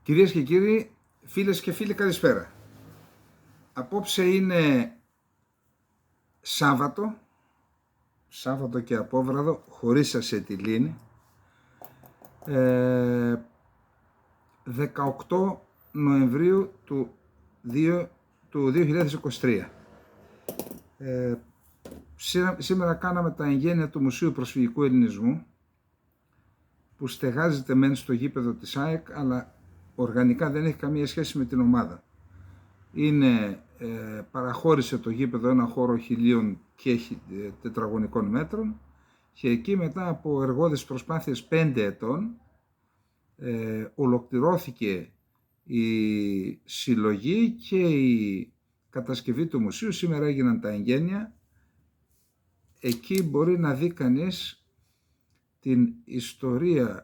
Κυρίες και κύριοι, φίλες και φίλοι, καλησπέρα. Απόψε είναι Σάββατο και απόβραδο, χωρίς ασετιλίνη, 18 Νοεμβρίου του 2023. Σήμερα κάναμε τα εγγένεια του Μουσείου Προσφυγικού Ελληνισμού, που στεγάζεται μεν στο γήπεδο της ΑΕΚ, αλλά οργανικά δεν έχει καμία σχέση με την ομάδα. Παραχώρησε το γήπεδο ένα χώρο 1.000 και τετραγωνικών μέτρων και εκεί, μετά από εργώδεις προσπάθειες 5 ετών, ολοκληρώθηκε η συλλογή και η κατασκευή του μουσείου. Σήμερα έγιναν τα εγγένεια. Εκεί μπορεί να δει κανείς την ιστορία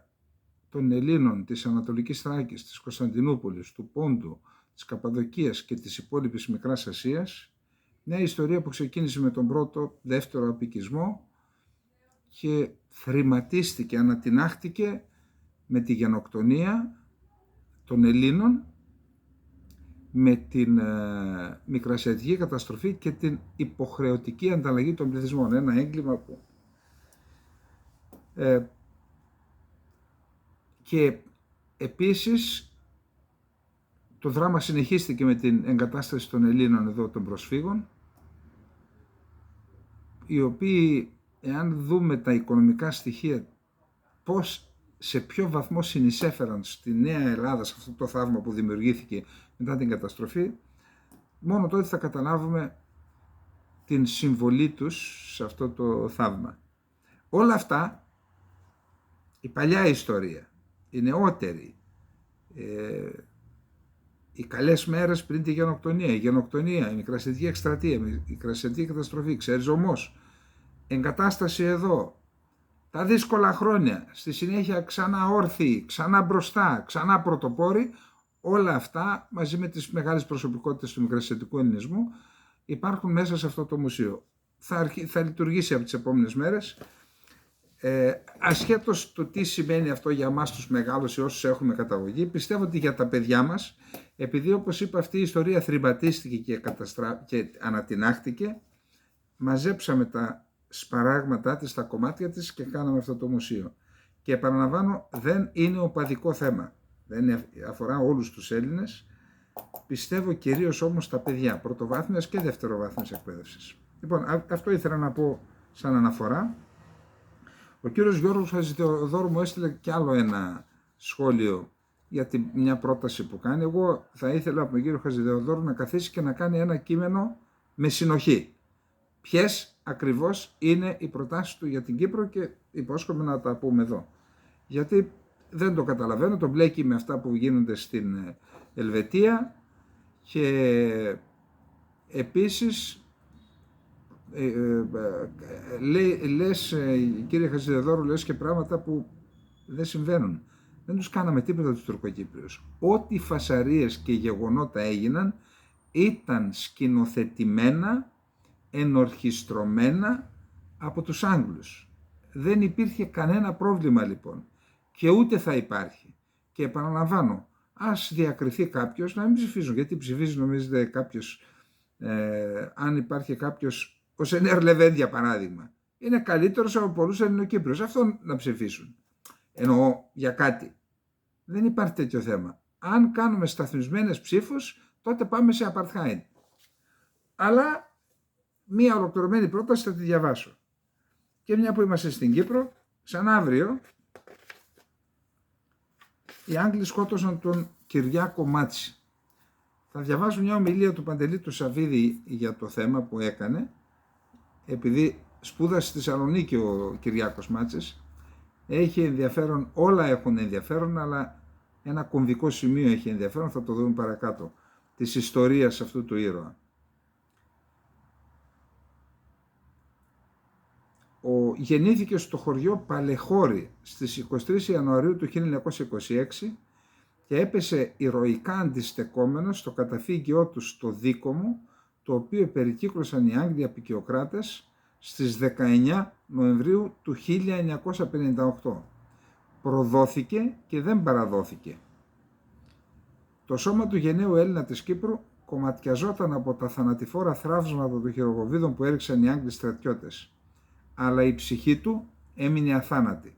των Ελλήνων της Ανατολικής Θράκης, της Κωνσταντινούπολης, του Πόντου, της Καπαδοκίας και της υπόλοιπης Μικράς Ασίας. Μια ιστορία που ξεκίνησε με τον πρώτο, δεύτερο αποικισμό και θρηματίστηκε, ανατινάχτηκε με τη γενοκτονία των Ελλήνων, με την μικρασιατική καταστροφή και την υποχρεωτική ανταλλαγή των πληθυσμών. Ένα έγκλημα που και επίσης το δράμα συνεχίστηκε με την εγκατάσταση των Ελλήνων εδώ, των προσφύγων, οι οποίοι, εάν δούμε τα οικονομικά στοιχεία, σε ποιο βαθμό συνεισέφεραν στη Νέα Ελλάδα, σε αυτό το θαύμα που δημιουργήθηκε μετά την καταστροφή, μόνο τότε θα καταλάβουμε την συμβολή τους σε αυτό το θαύμα. Όλα αυτά, η παλιά ιστορία, η νεότερη, οι καλές μέρες πριν τη γενοκτονία, η μικρασιατική εκστρατεία, η μικρασιατική καταστροφή, ξεριζωμός, εγκατάσταση εδώ, τα δύσκολα χρόνια, στη συνέχεια ξανά όρθιοι, ξανά μπροστά, ξανά πρωτοπόροι, όλα αυτά μαζί με τις μεγάλες προσωπικότητες του μικρασιατικού ελληνισμού υπάρχουν μέσα σε αυτό το μουσείο. Θα λειτουργήσει από τις επόμενες μέρες. Ασχέτως το τι σημαίνει αυτό για εμάς τους μεγάλους ή όσους έχουμε καταγωγή, πιστεύω ότι για τα παιδιά μας, επειδή, όπως είπα, αυτή η ιστορία θρηματίστηκε και ανατινάχτηκε, μαζέψαμε τα σπαράγματά της, τα κομμάτια της και κάναμε αυτό το μουσείο. Και επαναλαμβάνω, δεν είναι οπαδικό θέμα, δεν αφορά όλους τους Έλληνες, πιστεύω κυρίως όμως τα παιδιά πρωτοβάθμιας και δευτεροβάθμιας εκπαίδευσης. Λοιπόν, αυτό ήθελα να πω σαν αναφορά. Ο κύριος Γιώργος Χατζηθεοδόρου μου έστειλε κι άλλο ένα σχόλιο για μια πρόταση που κάνει. Εγώ θα ήθελα από τον κύριο Χατζηθεοδόρου να καθίσει και να κάνει ένα κείμενο με συνοχή. Ποιες ακριβώς είναι οι προτάσεις του για την Κύπρο, και υπόσχομαι να τα πούμε εδώ. Γιατί δεν το καταλαβαίνω, το μπλέκει με αυτά που γίνονται στην Ελβετία και επίσης λες, κύριε Χατζηθεοδόρου, λες και πράγματα που δεν συμβαίνουν. Δεν τους κάναμε τίποτα τους Τουρκοκύπριους. Ό,τι φασαρίες και γεγονότα έγιναν ήταν σκηνοθετημένα, ενορχιστρωμένα από τους Άγγλους. Δεν υπήρχε κανένα πρόβλημα λοιπόν και ούτε θα υπάρχει. Και επαναλαμβάνω, ας διακριθεί κάποιος, να μην ψηφίζουν. Γιατί ψηφίζει, νομίζετε, κάποιος, αν υπάρχει κάποιος, ο Σενέρ Λεβέν για παράδειγμα, είναι καλύτερος από πολλούς Ελληνοκύπριους, αυτόν να ψηφίσουν. Εννοώ για κάτι. Δεν υπάρχει τέτοιο θέμα. Αν κάνουμε σταθμισμένες ψήφους, τότε πάμε σε apartheid. Αλλά μία ολοκληρωμένη πρόταση θα τη διαβάσω. Και μια που είμαστε στην Κύπρο, σαν αύριο, οι Άγγλοι σκότωσαν τον Κυριάκο Μάτση. Θα διαβάσω μια ομιλία του Παντελή του Σαββίδη για το θέμα που έκανε, επειδή σπούδασε στη Θεσσαλονίκη ο Κυριάκος Μάτσης. Έχει ενδιαφέρον, όλα έχουν ενδιαφέρον, αλλά ένα κομβικό σημείο έχει ενδιαφέρον, θα το δούμε παρακάτω, της ιστορίας αυτού του ήρωα. Γεννήθηκε στο χωριό Παλεχώρη στις 23 Ιανουαρίου του 1926 και έπεσε ηρωικά αντιστεκόμενος στο καταφύγιό του στο Δίκομο, το οποίο περικύκλωσαν οι Άγγλοι αποικιοκράτες στις 19 Νοεμβρίου του 1958. Προδόθηκε και δεν παραδόθηκε. Το σώμα του γενναίου Έλληνα της Κύπρου κομματιαζόταν από τα θανατηφόρα θραύσματα των χειροβοβίδων που έριξαν οι Άγγλοι στρατιώτες, αλλά η ψυχή του έμεινε αθάνατη.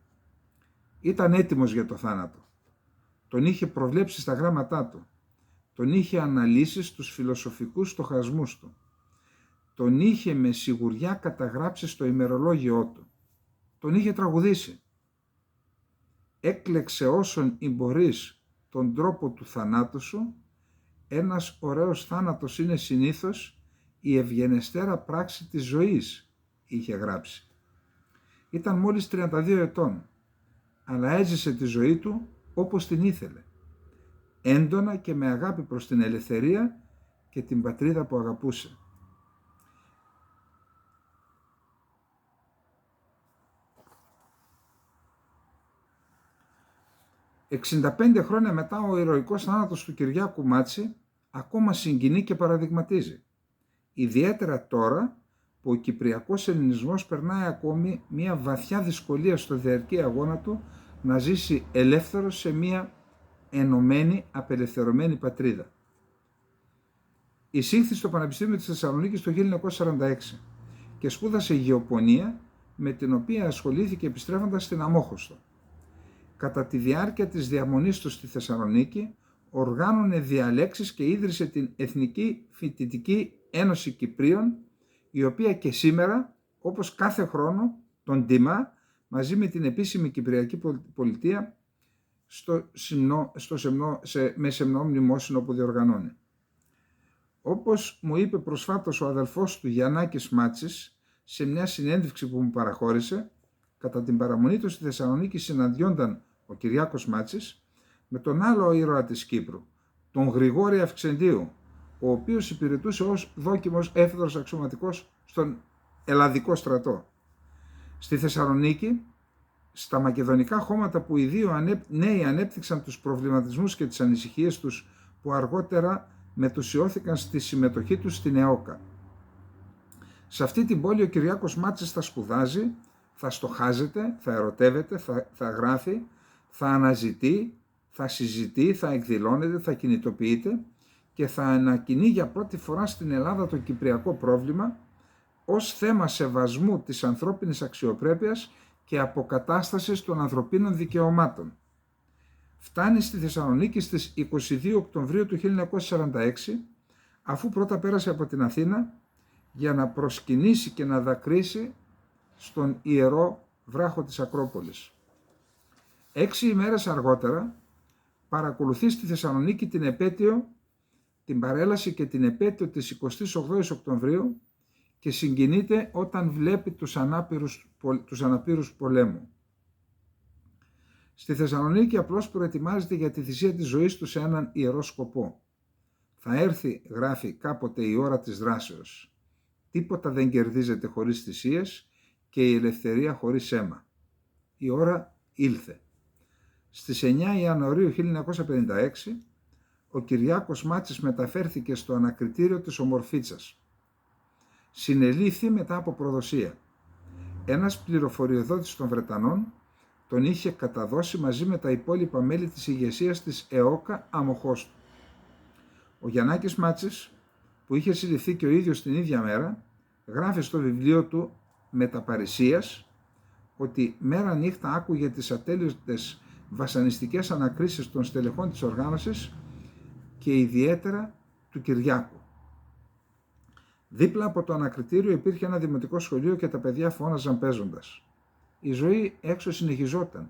Ήταν έτοιμος για το θάνατο. Τον είχε προβλέψει στα γράμματά του. Τον είχε αναλύσει στους φιλοσοφικούς στοχασμούς του. Τον είχε με σιγουριά καταγράψει στο ημερολόγιό του. Τον είχε τραγουδήσει. Έκλεξε όσον μπορείς τον τρόπο του θανάτου σου. Ένας ωραίος θάνατος είναι συνήθως η ευγενεστέρα πράξη της ζωής, είχε γράψει. Ήταν μόλις 32 ετών, αλλά έζησε τη ζωή του όπως την ήθελε. Έντονα και με αγάπη προς την ελευθερία και την πατρίδα που αγαπούσε. «65 χρόνια μετά ο ηρωικός θάνατος του Κυριάκου Μάτση ακόμα συγκινεί και παραδειγματίζει. Ιδιαίτερα τώρα που ο κυπριακός ελληνισμός περνάει ακόμη μια βαθιά δυσκολία στο διαρκή αγώνα του να ζήσει ελεύθερος σε μια ενωμένη, απελευθερωμένη πατρίδα. Εισήχθη στο Πανεπιστήμιο της Θεσσαλονίκης το 1946 και σπούδασε γεωπονία, με την οποία ασχολήθηκε επιστρέφοντας στην Αμμόχωστο. Κατά τη διάρκεια της διαμονής του στη Θεσσαλονίκη, οργάνωνε διαλέξεις και ίδρυσε την Εθνική Φοιτητική Ένωση Κυπρίων, η οποία και σήμερα, όπως κάθε χρόνο, τον τιμά μαζί με την επίσημη Κυπριακή Πολιτεία με σεμνό μνημόσυνο που διοργανώνει. Όπως μου είπε προσφάτως ο αδελφός του Γιαννάκης Μάτσης σε μια συνέντευξη που μου παραχώρησε, κατά την παραμονή του στη Θεσσαλονίκη συναντιόνταν ο Κυριάκος Μάτσης με τον άλλο ήρωα της Κύπρου, τον Γρηγόρη Αυξεντίου, ο οποίος υπηρετούσε ως δόκιμος έφεδρος αξιωματικός στον Ελλαδικό στρατό. Στη Θεσσαλονίκη, στα μακεδονικά χώματα που οι δύο νέοι ανέπτυξαν τους προβληματισμούς και τις ανησυχίες τους, που αργότερα μετουσιώθηκαν στη συμμετοχή τους στην ΕΟΚΑ. Σε αυτή την πόλη ο Κυριάκος Μάτσης θα σπουδάζει, θα στοχάζεται, θα ερωτεύεται, θα γράφει, θα αναζητεί, θα συζητεί, θα εκδηλώνεται, θα κινητοποιείται και θα ανακοινεί για πρώτη φορά στην Ελλάδα το κυπριακό πρόβλημα ως θέμα σεβασμού της ανθρώπινης αξιοπρέπειας και αποκατάστασης των ανθρωπίνων δικαιωμάτων. Φτάνει στη Θεσσαλονίκη στις 22 Οκτωβρίου του 1946, αφού πρώτα πέρασε από την Αθήνα για να προσκυνήσει και να δακρύσει στον ιερό βράχο της Ακρόπολης. 6 ημέρες αργότερα παρακολουθεί στη Θεσσαλονίκη την επέτειο, την παρέλαση και την επέτειο της 28ης Οκτωβρίου και συγκινείται όταν βλέπει τους αναπήρους πολέμου. Στη Θεσσαλονίκη απλώς προετοιμάζεται για τη θυσία της ζωής του σε έναν ιερό σκοπό. Θα έρθει, γράφει, κάποτε η ώρα της δράσεως. Τίποτα δεν κερδίζεται χωρίς θυσίες και η ελευθερία χωρίς αίμα. Η ώρα ήλθε. Στις 9 Ιανουαρίου 1956, ο Κυριάκος Μάτσης μεταφέρθηκε στο ανακριτήριο της Ομορφίτσας. Συνελήφθη μετά από προδοσία. Ένας πληροφοριοδότης των Βρετανών τον είχε καταδώσει μαζί με τα υπόλοιπα μέλη της ηγεσίας της ΕΟΚΑ Αμμοχώστου. Ο Γιαννάκης Μάτσης, που είχε συλληφθεί και ο ίδιος την ίδια μέρα, γράφει στο βιβλίο του «Μεταπαρησίας» ότι μέρα νύχτα άκουγε τις ατέλειωτες βασανιστικές ανακρίσεις των στελεχών της οργάνωσης και ιδιαίτερα του Κυριάκου. Δίπλα από το ανακριτήριο υπήρχε ένα δημοτικό σχολείο και τα παιδιά φώναζαν παίζοντας. Η ζωή έξω συνεχιζόταν.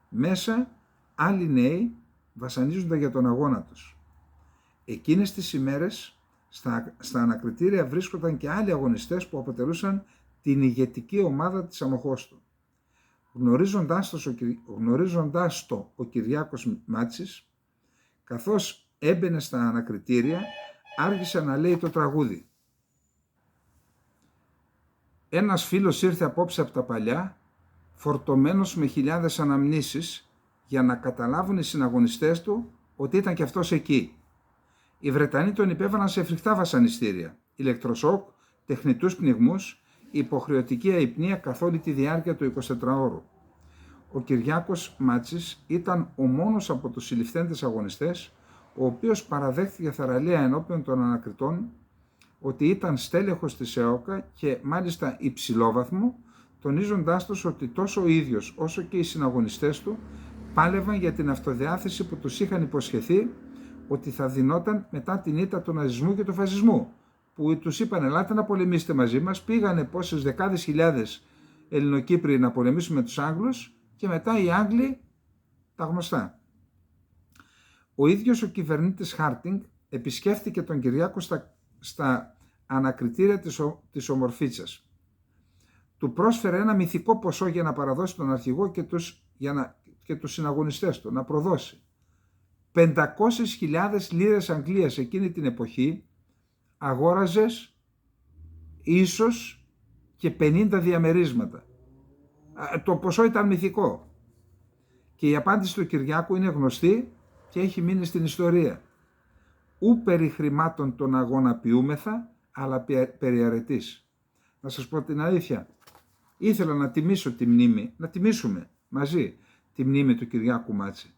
Μέσα άλλοι νέοι βασανίζονταν για τον αγώνα τους. Εκείνες τις ημέρες στα ανακριτήρια βρίσκονταν και άλλοι αγωνιστές που αποτελούσαν την ηγετική ομάδα της Αμμοχώστου. Γνωρίζοντας το ο Κυριάκος Μάτσης, καθώς έμπαινε στα ανακριτήρια, άρχισε να λέει το τραγούδι. Ένας φίλος ήρθε απόψε από τα παλιά, φορτωμένος με χιλιάδες αναμνήσεις, για να καταλάβουν οι συναγωνιστές του ότι ήταν και αυτός εκεί. Οι Βρετανοί τον υπέβαλαν σε φρικτά βασανιστήρια, ηλεκτροσόκ, τεχνητούς πνιγμούς, υποχρεωτική αϊπνία καθ' όλη τη διάρκεια του 24ωρου. Ο Κυριάκος Μάτσης ήταν ο μόνος από τους συλληφθέντες αγωνιστές, ο οποίος παραδέχθηκε θαραλέα ενώπιον των ανακριτών ότι ήταν στέλεχος της ΕΟΚΑ και μάλιστα υψηλόβαθμο, τονίζοντάς τους ότι τόσο ο ίδιος όσο και οι συναγωνιστές του πάλευαν για την αυτοδιάθεση που τους είχαν υποσχεθεί ότι θα δινόταν μετά την ήττα του ναζισμού και του φασισμού, που τους είπαν ελάτε να πολεμήσετε μαζί μας, πήγανε πόσες δεκάδες χιλιάδες Ελληνοκύπριοι να πολεμήσουν με τους Άγγλους και μετά οι Άγγλοι τα γνωστά. Ο ίδιος ο κυβερνήτης Χάρτινγκ επισκέφθηκε τον Κυριάκο στα ανακριτήρια της Ομορφίτσας. Του πρόσφερε ένα μυθικό ποσό για να παραδώσει τον αρχηγό και τους συναγωνιστές του, να προδώσει. 500.000 λίρες Αγγλίας εκείνη την εποχή αγόραζες ίσως και 50 διαμερίσματα. Το ποσό ήταν μυθικό. Και η απάντηση του Κυριάκου είναι γνωστή και έχει μείνει στην ιστορία. Ου περί χρημάτων των αγώνα ποιούμεθα, αλλά περί αρετής. Να σας πω την αλήθεια, ήθελα να τιμήσω τη μνήμη, να τιμήσουμε μαζί τη μνήμη του Κυριάκου Μάτση.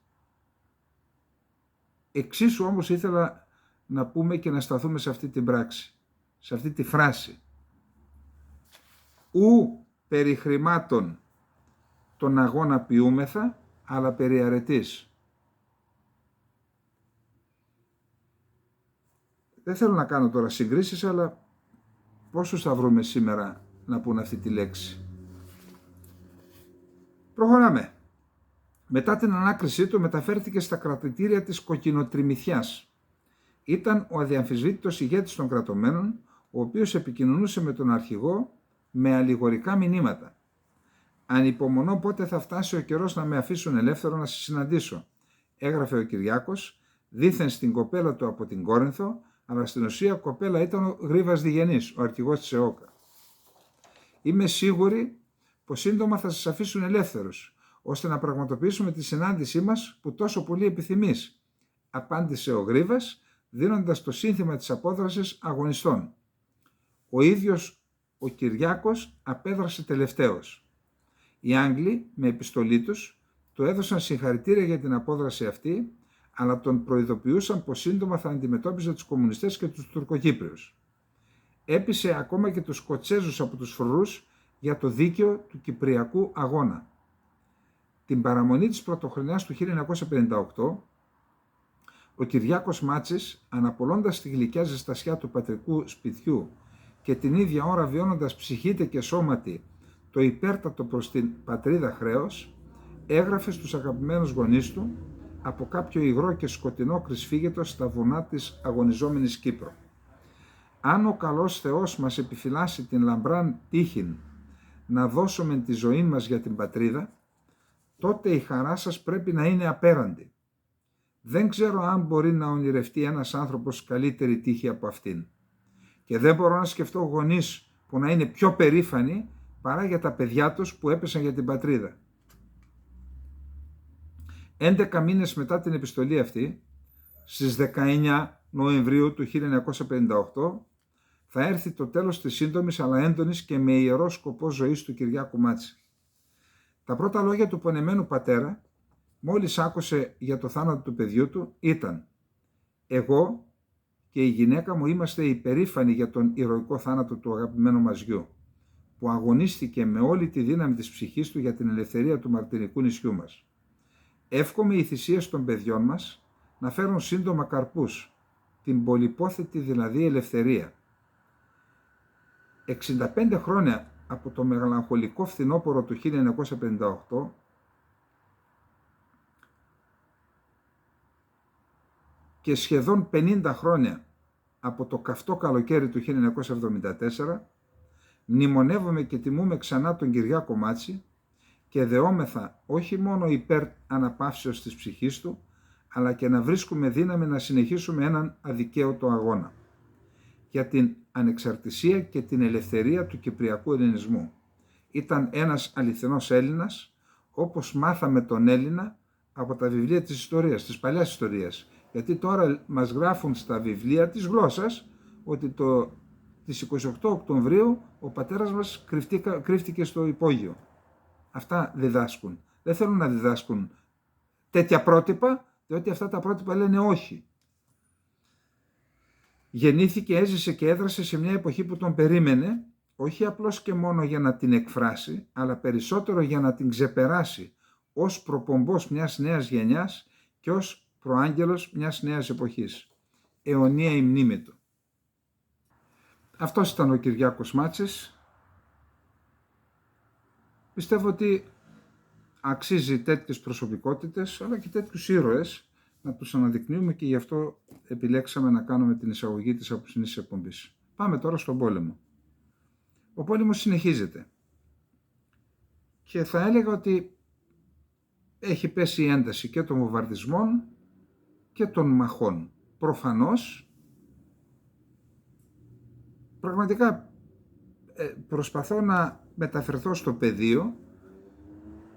Εξίσου όμως ήθελα να πούμε και να σταθούμε σε αυτή την πράξη, σε αυτή τη φράση. Ου περί χρημάτων των αγώνα ποιούμεθα, αλλά περί αρετής. Δεν θέλω να κάνω τώρα συγκρίσεις, αλλά πόσους θα βρούμε σήμερα να πούν αυτή τη λέξη. Προχωράμε. Μετά την ανάκρισή του μεταφέρθηκε στα κρατητήρια της Κοκκινοτριμηθιάς. Ήταν ο αδιαμφισβήτητος ηγέτης των κρατωμένων, ο οποίος επικοινωνούσε με τον αρχηγό με αλληγορικά μηνύματα. «Ανυπομονώ πότε θα φτάσει ο καιρός να με αφήσουν ελεύθερο να σε συναντήσω», έγραφε ο Κυριάκος, δήθεν στην κοπέλα του από την Κόρινθο, αλλά στην ουσία κοπέλα ήταν ο Γρίβας Διγενής, ο αρχηγός της ΕΟΚΑ. «Είμαι σίγουρη πως σύντομα θα σας αφήσουν ελεύθερους, ώστε να πραγματοποιήσουμε τη συνάντησή μας που τόσο πολύ επιθυμείς», απάντησε ο Γρίβας, δίνοντας το σύνθημα της απόδρασης αγωνιστών. Ο ίδιος ο Κυριάκος απέδρασε τελευταίος. Οι Άγγλοι με επιστολή τους του έδωσαν συγχαρητήρια για την απόδραση αυτή, αλλά τον προειδοποιούσαν πως σύντομα θα αντιμετώπιζε τους κομμουνιστές και τους Τουρκοκύπριους. Έπεισε ακόμα και τους Σκοτσέζους από τους φρουρούς για το δίκαιο του Κυπριακού αγώνα. Την παραμονή της πρωτοχρονιάς του 1958, ο Κυριάκος Μάτσης, αναπολώντας τη γλυκιά ζεστασιά του πατρικού σπιτιού και την ίδια ώρα βιώνοντας ψυχήτε και σώματι το υπέρτατο προς την πατρίδα χρέος, έγραφε στους αγαπημένους γονείς του από κάποιο υγρό και σκοτεινό κρυσφύγετο στα βουνά της αγωνιζόμενης Κύπρου. «Αν ο καλός Θεός μας επιφυλάσει την λαμπράν τύχην να δώσουμε τη ζωή μας για την πατρίδα, τότε η χαρά σας πρέπει να είναι απέραντη. Δεν ξέρω αν μπορεί να ονειρευτεί ένας άνθρωπος καλύτερη τύχη από αυτήν. Και δεν μπορώ να σκεφτώ γονείς που να είναι πιο περήφανοι παρά για τα παιδιά τους που έπεσαν για την πατρίδα». 11 μήνες μετά την επιστολή αυτή, στις 19 Νοεμβρίου του 1958, θα έρθει το τέλος της σύντομης αλλά έντονης και με ιερό σκοπό ζωής του Κυριάκου Μάτση. Τα πρώτα λόγια του πονεμένου πατέρα, μόλις άκουσε για το θάνατο του παιδιού του, ήταν «Εγώ και η γυναίκα μου είμαστε υπερήφανοι για τον ηρωικό θάνατο του αγαπημένου μας γιου, που αγωνίστηκε με όλη τη δύναμη της ψυχής του για την ελευθερία του μαρτυρικού νησιού μας. Εύχομαι οι θυσίες των παιδιών μας να φέρουν σύντομα καρπούς, την πολυπόθετη δηλαδή ελευθερία». 65 χρόνια από το μεγαλαγχολικό φθινόπωρο του 1958, και σχεδόν 50 χρόνια από το καυτό καλοκαίρι του 1974, μνημονεύουμε και τιμούμε ξανά τον Κυριάκο Μάτση και δεόμεθα όχι μόνο υπέρ αναπαύσεως της ψυχής του, αλλά και να βρίσκουμε δύναμη να συνεχίσουμε έναν αδικαίωτο αγώνα για την ανεξαρτησία και την ελευθερία του Κυπριακού Ελληνισμού. Ήταν ένας αληθινός Έλληνας, όπως μάθαμε τον Έλληνα από τα βιβλία της ιστορίας, της παλιάς ιστορίας. Γιατί τώρα μας γράφουν στα βιβλία της γλώσσας ότι τις 28 Οκτωβρίου ο πατέρας μας κρύφτηκε στο υπόγειο. Αυτά διδάσκουν. Δεν θέλουν να διδάσκουν τέτοια πρότυπα, διότι αυτά τα πρότυπα λένε όχι. γεννήθηκε, έζησε και έδρασε σε μια εποχή που τον περίμενε, όχι απλώς και μόνο για να την εκφράσει, αλλά περισσότερο για να την ξεπεράσει ως προπομπός μιας νέας γενιάς και ως προάγγελος μιας νέας εποχής. Αιωνία η μνήμη του. Αυτός ήταν ο Κυριάκος Μάτσης. Πιστεύω ότι αξίζει τέτοιες προσωπικότητες, αλλά και τέτοιους ήρωες να τους αναδεικνύουμε, και γι' αυτό επιλέξαμε να κάνουμε την εισαγωγή της απόψινής εκπομπής. Πάμε τώρα στον πόλεμο. Ο πόλεμος συνεχίζεται και θα έλεγα ότι έχει πέσει η ένταση και των βομβαρδισμών και των μαχών. Προφανώς, πραγματικά προσπαθώ να μεταφερθώ στο πεδίο.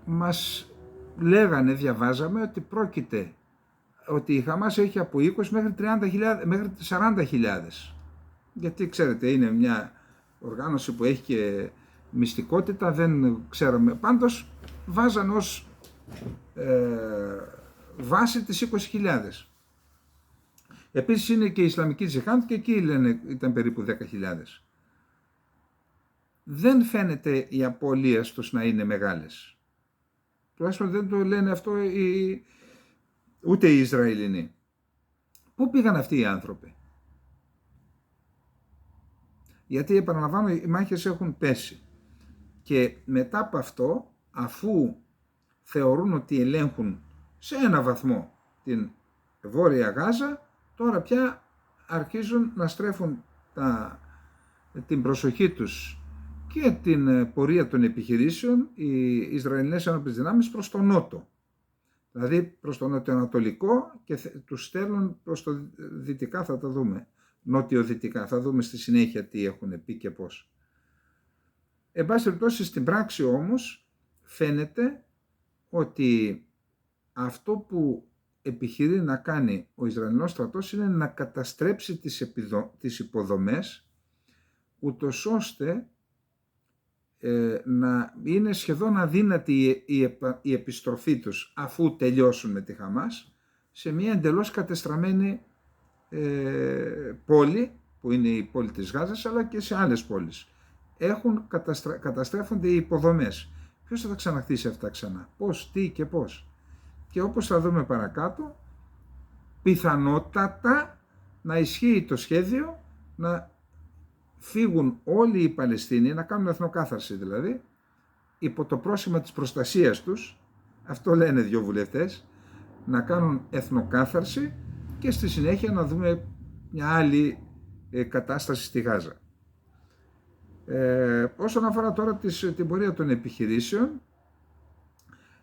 Μας λέγανε, διαβάζαμε, ότι πρόκειται, ότι η Χαμάς έχει από 20 μέχρι 30.000, μέχρι 40.000. Γιατί ξέρετε, είναι μια οργάνωση που έχει και μυστικότητα, δεν ξέραμε. Πάντως βάζαν ως βάση τις 20.000. Επίσης είναι και η Ισλαμική Τζιχάντ και εκεί λένε ήταν περίπου 10.000. Δεν φαίνεται οι απώλειες τους να είναι μεγάλες. Τουλάχιστον δεν το λένε αυτό ούτε οι Ισραηλινοί. Πού πήγαν αυτοί οι άνθρωποι? Γιατί, επαναλαμβάνω, οι μάχες έχουν πέσει. Και μετά από αυτό, αφού θεωρούν ότι ελέγχουν σε ένα βαθμό την Βόρεια Γάζα, τώρα πια αρχίζουν να στρέφουν την προσοχή τους και την πορεία των επιχειρήσεων οι Ισραηλινές Ένοπλες Δυνάμεις προς τον νότο. Δηλαδή προς το νοτιοανατολικό, και τους στέλνουν προς το δυτικά, θα τα δούμε. Νότιο-δυτικά, θα δούμε στη συνέχεια τι έχουν πει και πώς. Εν πάση περιπτώσει, στην πράξη όμως φαίνεται ότι αυτό που επιχειρεί να κάνει ο Ισραηλινός στρατός είναι να καταστρέψει τις υποδομές, ούτως ώστε να είναι σχεδόν αδύνατη η επιστροφή τους αφού τελειώσουν με τη Χαμάς σε μια εντελώς κατεστραμμένη πόλη, που είναι η πόλη της Γάζας, αλλά και σε άλλες πόλεις. Καταστρέφονται οι υποδομές. Ποιος θα τα ξαναχτίσει αυτά ξανά? Πώς, τι και πώς? Και όπως θα δούμε παρακάτω, πιθανότατα να ισχύει το σχέδιο να φύγουν όλοι οι Παλαιστίνοι, να κάνουν εθνοκάθαρση δηλαδή, υπό το πρόσημα της προστασίας τους, αυτό λένε δύο βουλευτές, να κάνουν εθνοκάθαρση και στη συνέχεια να δούμε μια άλλη κατάσταση στη Γάζα. Όσον αφορά τώρα την πορεία των επιχειρήσεων,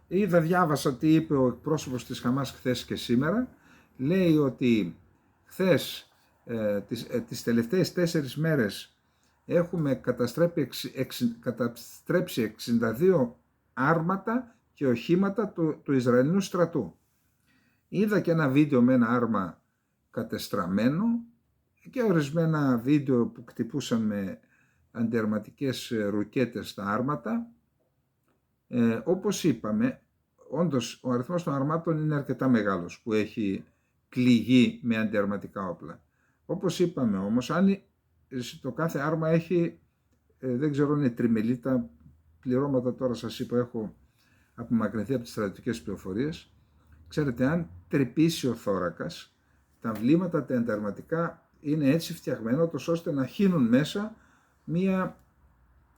διάβασα τι είπε ο εκπρόσωπος της Χαμάς χθες και σήμερα. Λέει ότι χθες, τις τελευταίες 4 μέρες, έχουμε καταστρέψει 62 άρματα και οχήματα του Ισραηλινού στρατού. Είδα και ένα βίντεο με ένα άρμα κατεστραμμένο και ορισμένα βίντεο που χτυπούσαν με αντιαρματικές ρουκέτες τα άρματα. Όπως είπαμε, όντως ο αριθμός των αρμάτων είναι αρκετά μεγάλος που έχει πληγεί με αντιαρματικά όπλα. Όπως είπαμε όμως, αν το κάθε άρμα έχει, δεν ξέρω αν είναι τριμελίτα πληρώματα, τώρα σας είπα, έχω απομακρυνθεί από τις στρατιωτικές πληροφορίες. Ξέρετε, αν τρυπήσει ο θώρακας, τα βλήματα τα αντιαρματικά είναι έτσι φτιαγμένα ώστε να χύνουν μέσα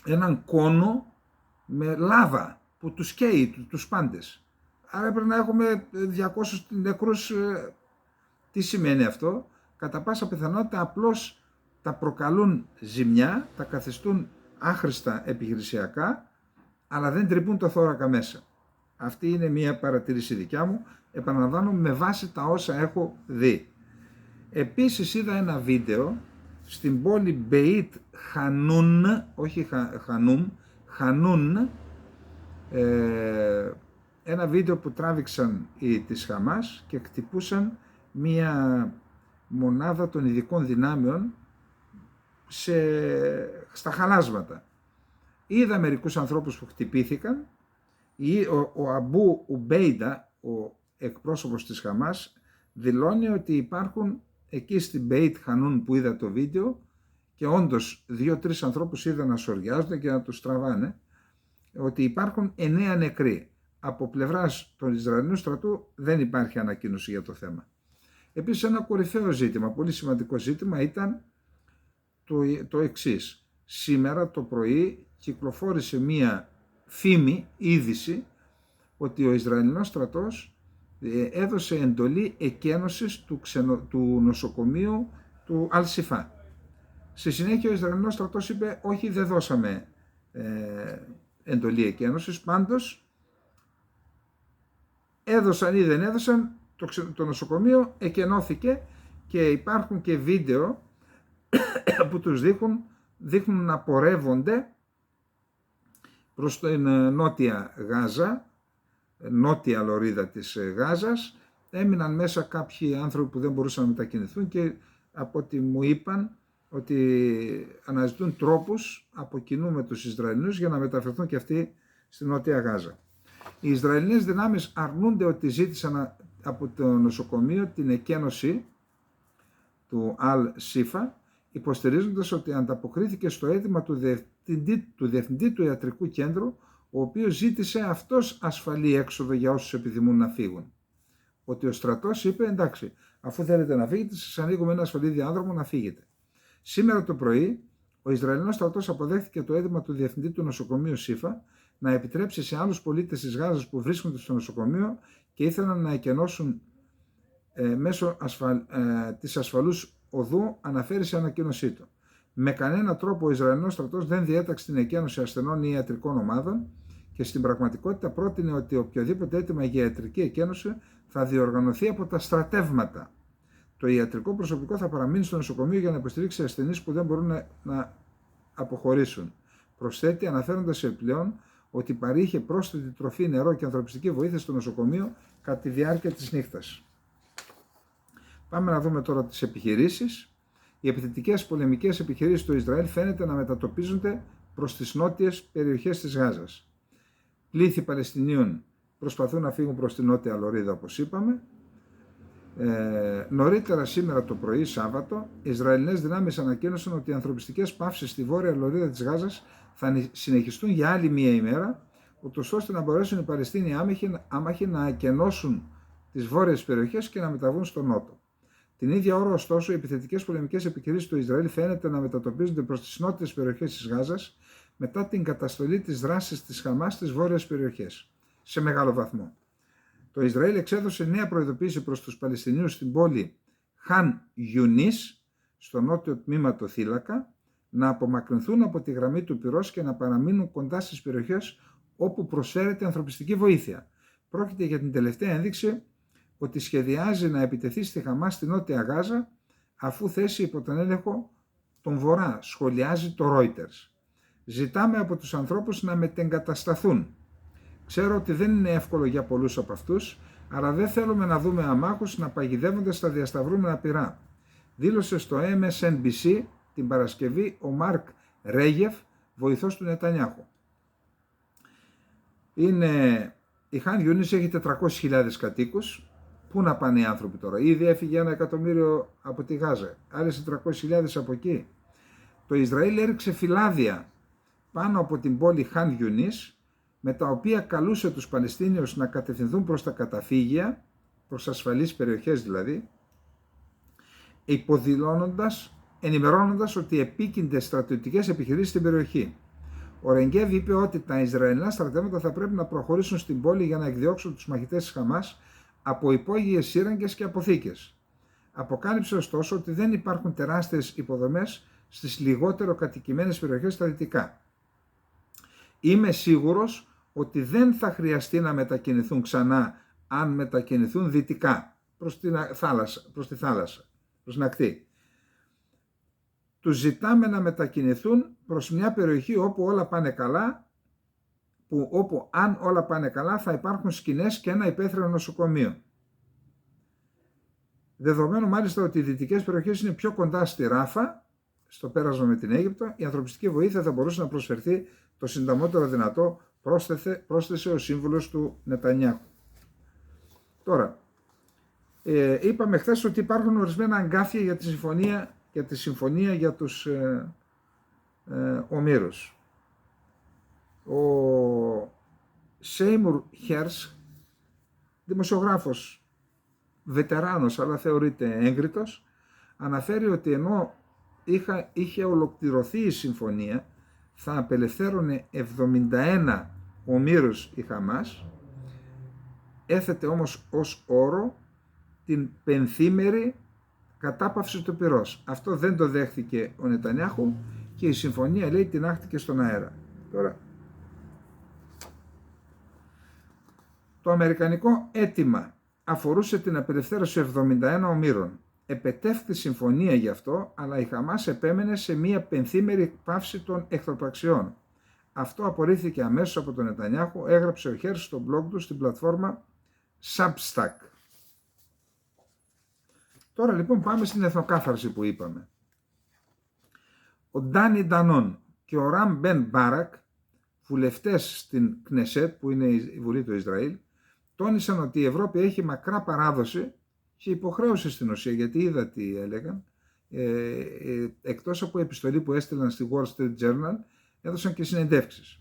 έναν κόνο με λάβα που τους καίει τους πάντες. Άρα πρέπει να έχουμε 200 νεκρούς. Τι σημαίνει αυτό? Κατά πάσα πιθανότητα απλώς τα προκαλούν ζημιά, τα καθιστούν άχρηστα επιχειρησιακά, αλλά δεν τρυπούν το θώρακα μέσα. Αυτή είναι μια παρατήρηση δικιά μου, επαναλαμβάνω, με βάση τα όσα έχω δει. Επίσης είδα ένα βίντεο στην πόλη Μπεϊτ Χανούν, όχι Χανούν, ένα βίντεο που τράβηξαν της Χαμάς και χτυπούσαν μία μονάδα των ειδικών δυνάμεων στα χαλάσματα. Είδα μερικούς ανθρώπους που χτυπήθηκαν. Ο Αμπού Ουμπέιντα, ο εκπρόσωπος της Χαμάς, δηλώνει ότι υπάρχουν εκεί στην Beit Hanun που είδα το βίντεο, και όντως 2-3 ανθρώπους είδα να σοριάζονται και να τους τραβάνε, ότι υπάρχουν 9 νεκροί. Από πλευράς του Ισραηλινού στρατού δεν υπάρχει ανακοίνωση για το θέμα. Επίσης ένα κορυφαίο ζήτημα, πολύ σημαντικό ζήτημα, ήταν το εξής. Σήμερα το πρωί κυκλοφόρησε μία φήμη, είδηση, ότι ο Ισραηλινός στρατός έδωσε εντολή εκένωσης του νοσοκομείου του Αλ-Σιφά. Στη συνέχεια ο Ισραηλινός στρατός είπε όχι, δεν δώσαμε εντολή εκένωσης, πάντως έδωσαν ή δεν έδωσαν, το νοσοκομείο εκενώθηκε και υπάρχουν και βίντεο που τους δείχνουν να πορεύονται προς την νότια Γάζα, νότια λωρίδα της Γάζας. Έμειναν μέσα κάποιοι άνθρωποι που δεν μπορούσαν να μετακινηθούν και από ό,τι μου είπαν ότι αναζητούν τρόπους από κοινού με τους Ισραηλινούς για να μεταφερθούν και αυτοί στη νότια Γάζα. Οι Ισραηλινές δυνάμεις αρνούνται ότι ζήτησαν από το νοσοκομείο την εκένωση του Αλ-Σίφα, υποστηρίζοντας ότι ανταποκρίθηκε στο αίτημα του διευθυντή του ιατρικού κέντρου, ο οποίος ζήτησε αυτός ασφαλή έξοδο για όσους επιθυμούν να φύγουν. Ότι ο στρατός είπε εντάξει, αφού θέλετε να φύγετε, σας ανοίγουμε ένα ασφαλή διάδρομο να φύγετε. Σήμερα το πρωί, ο Ισραηλινός στρατός αποδέχθηκε το αίτημα του διευθυντή του νοσοκομείου Σίφα να επιτρέψει σε άλλους πολίτες της Γάζας που βρίσκονται στο νοσοκομείο και ήθελαν να εκενώσουν μέσω της ασφαλούς οδού, αναφέρει σε ανακοίνωσή του. Με κανένα τρόπο ο Ισραηλινός στρατός δεν διέταξε την εκένωση ασθενών ή ιατρικών ομάδων και στην πραγματικότητα πρότεινε ότι οποιοδήποτε αίτημα για ιατρική εκένωση θα διοργανωθεί από τα στρατεύματα. Το ιατρικό προσωπικό θα παραμείνει στο νοσοκομείο για να υποστηρίξει ασθενείς που δεν μπορούν να αποχωρήσουν. Προσθέτει, αναφέροντας επιπλέον ότι παρήχε πρόσθετη τροφή, νερό και ανθρωπιστική βοήθεια στο νοσοκομείο κατά τη διάρκεια της νύχτας. Πάμε να δούμε τώρα τις επιχειρήσεις. Οι επιθετικές πολεμικές επιχειρήσεις του Ισραήλ φαίνεται να μετατοπίζονται προς τις νότιες περιοχές της Γάζας. Πλήθη Παλαιστινίων προσπαθούν να φύγουν προς την νότια λωρίδα, όπως είπαμε. Νωρίτερα σήμερα το πρωί, Σάββατο, οι Ισραηλινές δυνάμεις ανακοίνωσαν ότι οι ανθρωπιστικές παύσεις στη βόρεια λωρίδα της Γάζας θα συνεχιστούν για άλλη μία ημέρα, ούτως ώστε να μπορέσουν οι Παλαιστίνοι άμαχοι να εκενώσουν τις βόρειες περιοχές και να μεταβούν στο νότο. Την ίδια ώρα, ωστόσο, οι επιθετικές πολεμικές επιχειρήσεις του Ισραήλ φαίνεται να μετατοπίζονται προς τις νότιες περιοχές της Γάζας μετά την καταστολή της δράσης της Χαμάς στις βόρειες περιοχές, σε μεγάλο βαθμό. Το Ισραήλ εξέδωσε νέα προειδοποίηση προς τους Παλαιστινίους στην πόλη Χαν Γιουνίς, στο νότιο τμήμα του θύλακα, να απομακρυνθούν από τη γραμμή του πυρός και να παραμείνουν κοντά στις περιοχές όπου προσφέρεται ανθρωπιστική βοήθεια. Πρόκειται για την τελευταία ένδειξη ότι σχεδιάζει να επιτεθεί στη Χαμάς στη νότια Γάζα, αφού θέσει υπό τον έλεγχο τον Βορρά, σχολιάζει το Reuters. Ζητάμε από τους ανθρώπους να μετεγκατασταθούν. Ξέρω ότι δεν είναι εύκολο για πολλούς από αυτούς, αλλά δεν θέλουμε να δούμε αμάχους να παγιδεύονται στα διασταυρούμενα πυρά. Δήλωσε στο MSNBC την Παρασκευή ο Μάρκ Ρέγεφ, βοηθός του Νετανιάχου. Η Χαν Γιούνις έχει 400.000 κατοίκους. Πού να πάνε οι άνθρωποι τώρα? Ήδη έφυγε 1 εκατομμύριο από τη Γάζα, άλλες 400.000 από εκεί. Το Ισραήλ έριξε φυλάδια πάνω από την πόλη Χαν Γιούνις, με τα οποία καλούσε τους Παλαιστίνιους να κατευθυνθούν προς τα καταφύγια, προς ασφαλείς περιοχές δηλαδή, ενημερώνοντας ότι επίκυνται στρατιωτικές επιχειρήσεις στην περιοχή. Ο Ρεγκέβ είπε ότι τα Ισραηλινά στρατεύματα θα πρέπει να προχωρήσουν στην πόλη για να εκδιώξουν τους μαχητές της Χαμάς από υπόγειες σύραγγες και αποθήκες. Αποκάλυψε ωστόσο ότι δεν υπάρχουν τεράστιες υποδομές στις λιγότερο κατοικημένες περιοχές στα δυτικά. Είμαι σίγουρος ότι δεν θα χρειαστεί να μετακινηθούν ξανά αν μετακινηθούν δυτικά προς τη θάλασσα, προς την ακτή. Τους ζητάμε να μετακινηθούν προς μια περιοχή όπου όλα πάνε καλά, όπου αν όλα πάνε καλά θα υπάρχουν σκηνές και ένα υπαίθριο νοσοκομείο. Δεδομένου μάλιστα ότι οι δυτικές περιοχές είναι πιο κοντά στη Ράφα, στο πέρασμα με την Αίγυπτο, η ανθρωπιστική βοήθεια θα μπορούσε να προσφερθεί το συντομότερο δυνατό, πρόσθεσε ο σύμβουλος του Νετανιάχου. Τώρα, Είπαμε χθες ότι υπάρχουν ορισμένα αγκάθια για τη συμφωνία για τους ομήρους. Ο Σέιμουρ Χέρς, δημοσιογράφος βετεράνος αλλά θεωρείται έγκριτος, αναφέρει ότι ενώ είχε ολοκληρωθεί η συμφωνία, θα απελευθέρωνε 71 ομήρους η Χαμάς, έθετε όμως ως όρο την πενθήμερη κατάπαυση του πυρός. Αυτό δεν το δέχθηκε ο Νετανιάχου και η συμφωνία, λέει, την άχτηκε στον αέρα. Τώρα, το αμερικανικό αίτημα αφορούσε την απελευθέρωση 71 ομήρων. Επετεύχθη συμφωνία γι' αυτό, αλλά η Χαμάς επέμενε σε μία πενθήμερη πάυση των εχθροπραξιών. Αυτό απορρίφθηκε αμέσως από τον Νετανιάχου, έγραψε ο Χέρς στο blog του στην πλατφόρμα Substack. Τώρα λοιπόν πάμε στην εθνοκάθαρση που είπαμε. Ο Ντάνι Ντανόν και ο Ραμ Μπεν Μπάρακ, βουλευτές στην Κνεσέτ, που είναι η Βουλή του Ισραήλ, τόνισαν ότι η Ευρώπη έχει μακρά παράδοση και υποχρέωση στην ουσία, γιατί είδα τι έλεγαν, εκτός από επιστολή που έστειλαν στη Wall Street Journal, έδωσαν και συνεντεύξεις.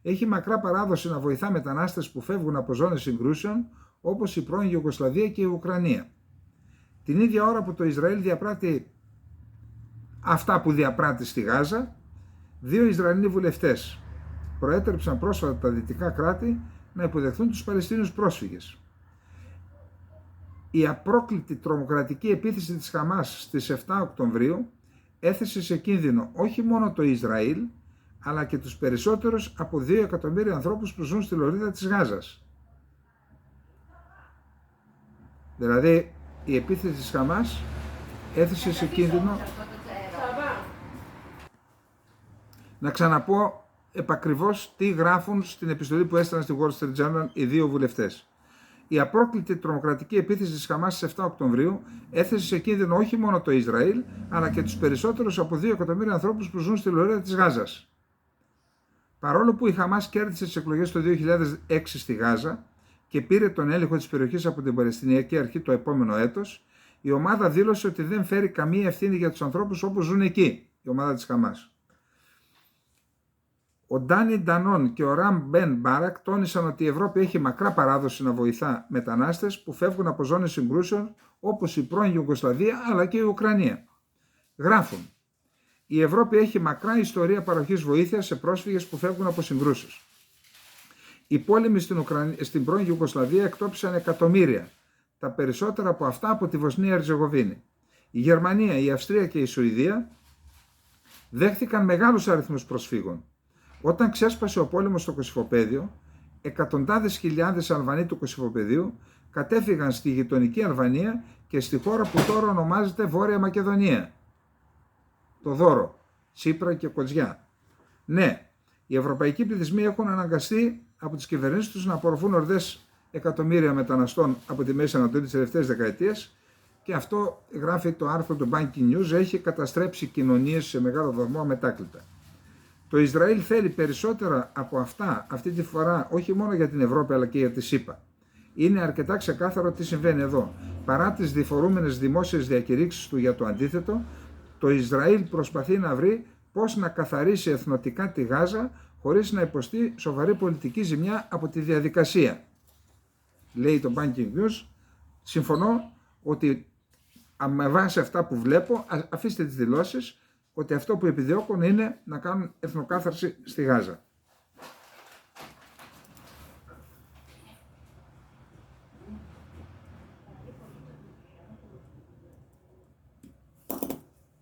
Έχει μακρά παράδοση να βοηθά μετανάστες που φεύγουν από ζώνες συγκρούσεων, όπως η πρώην Ιουγκοσλαβία και η Ουκρανία. Την ίδια ώρα που το Ισραήλ διαπράττει αυτά που διαπράττει στη Γάζα, 2 Ισραηλοί βουλευτές προέτρεψαν πρόσφατα τα δυτικά κράτη να υποδεχθούν τους Παλαιστίνιους πρόσφυγες. Η απρόκλητη τρομοκρατική επίθεση της Χαμάς στις 7 Οκτωβρίου έθεσε σε κίνδυνο όχι μόνο το Ισραήλ, αλλά και τους περισσότερους από 2 εκατομμύρια ανθρώπους που ζουν στη λωρίδα της Γάζας. Δηλαδή, η επίθεση της Χαμάς έθεσε σε κίνδυνο... Να ξαναπώ επακριβώς τι γράφουν στην επιστολή που έστειλαν στη Wall Street Journal οι 2 βουλευτές. Η απρόκλητη τρομοκρατική επίθεση της Χαμάς στις 7 Οκτωβρίου έθεσε σε κίνδυνο όχι μόνο το Ισραήλ, αλλά και τους περισσότερους από 2 εκατομμύρια ανθρώπους που ζουν στη λωρίδα της Γάζας. Παρόλο που η Χαμάς κέρδισε τις εκλογές το 2006 στη Γάζα και πήρε τον έλεγχο της περιοχής από την Παλαιστινιακή Αρχή το επόμενο έτος, η ομάδα δήλωσε ότι δεν φέρει καμία ευθύνη για τους ανθρώπους όπως ζουν εκεί, η ομάδα της Χαμάς. Ο Ντάνι Ντανόν και ο Ραμ Μπεν Μπάρακ τόνισαν ότι η Ευρώπη έχει μακρά παράδοση να βοηθά μετανάστες που φεύγουν από ζώνες συγκρούσεων όπως η πρώην Ιουγκοσλαβία αλλά και η Ουκρανία. Γράφουν: η Ευρώπη έχει μακρά ιστορία παροχής βοήθειας σε πρόσφυγες που φεύγουν από συγκρούσεις. Οι πόλεμοι στην πρώην Ιουγκοσλαβία εκτόπισαν εκατομμύρια, τα περισσότερα από αυτά από τη Βοσνία Ερζεγοβίνη. Η Γερμανία, η Αυστρία και η Σουηδία δέχθηκαν μεγάλους αριθμούς προσφύγων. Όταν ξέσπασε ο πόλεμος στο Κωσυφοπαίδιο, εκατοντάδες χιλιάδες Αλβανοί του Κωσυφοπαιδίου κατέφυγαν στη γειτονική Αλβανία και στη χώρα που τώρα ονομάζεται Βόρεια Μακεδονία. Το Δώρο, Τσίπρα και Κοτζιά. Ναι, οι ευρωπαϊκοί πληθυσμοί έχουν αναγκαστεί από τις κυβερνήσεις τους να απορροφούν ορδές εκατομμύρια μεταναστών από τη Μέση Ανατολή τις τελευταίες δεκαετίες και αυτό, γράφει το άρθρο του Banking News, έχει καταστρέψει κοινωνίες σε μεγάλο βαθμό αμετάκλητα. Το Ισραήλ θέλει περισσότερα από αυτά αυτή τη φορά, όχι μόνο για την Ευρώπη αλλά και για τη ΣΥΠΑ. Είναι αρκετά ξεκάθαρο τι συμβαίνει εδώ. Παρά τις διφορούμενες δημόσιες διακηρύξεις του για το αντίθετο, το Ισραήλ προσπαθεί να βρει πώς να καθαρίσει εθνοτικά τη Γάζα χωρίς να υποστεί σοβαρή πολιτική ζημιά από τη διαδικασία. Λέει το Banking News, συμφωνώ ότι με βάση αυτά που βλέπω, αφήστε τις δηλώσεις, ότι αυτό που επιδιώκουν είναι να κάνουν εθνοκάθαρση στη Γάζα.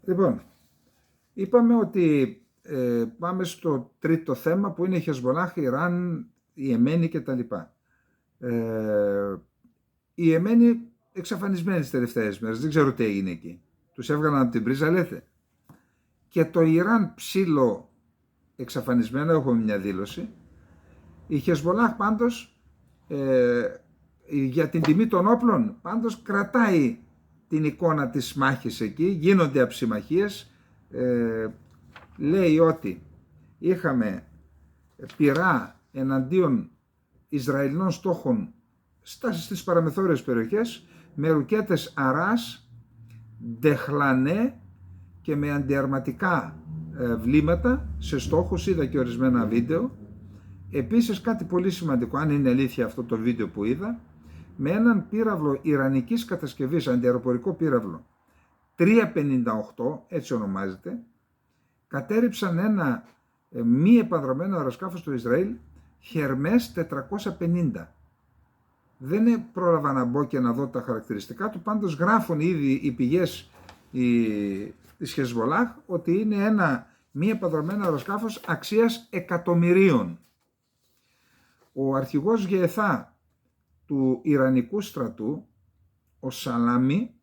Λοιπόν, είπαμε ότι πάμε στο τρίτο θέμα που είναι η Χεσμολάχ, η Ιράν, η Εμένη κτλ. Η Εμένη εξαφανισμένη τις τελευταίες μέρες, δεν ξέρω τι έγινε εκεί. Τους έβγαλαν από την πρίζα, λέτε. Και το Ιράν ψήλο εξαφανισμένο, έχουμε μια δήλωση. Η Χεσμολάχ πάντως για την τιμή των όπλων πάντως κρατάει την εικόνα της μάχης εκεί, γίνονται αψημαχίες. Λέει ότι είχαμε πυρά εναντίον Ισραηλινών στόχων στις παραμεθόριες περιοχές, με ρουκέτες Αράς, Ντεχλανέ και με αντιαρματικά βλήματα σε στόχους. Είδα και ορισμένα βίντεο. Επίσης κάτι πολύ σημαντικό, αν είναι αλήθεια αυτό το βίντεο που είδα, με έναν πύραυλο ιρανικής κατασκευής, αντιαεροπορικό πύραυλο 358, έτσι ονομάζεται, κατέρριψαν ένα μη επανδρωμένο αεροσκάφος του Ισραήλ, Hermes 450. Δεν πρόλαβα να μπω και να δω τα χαρακτηριστικά του, πάντως γράφουν ήδη οι πηγές της Χεσβολάχ ότι είναι ένα μη επανδρωμένο αεροσκάφος αξίας εκατομμυρίων. Ο αρχηγός ΓΕΘΑ του Ιρανικού στρατού, ο Σαλάμι,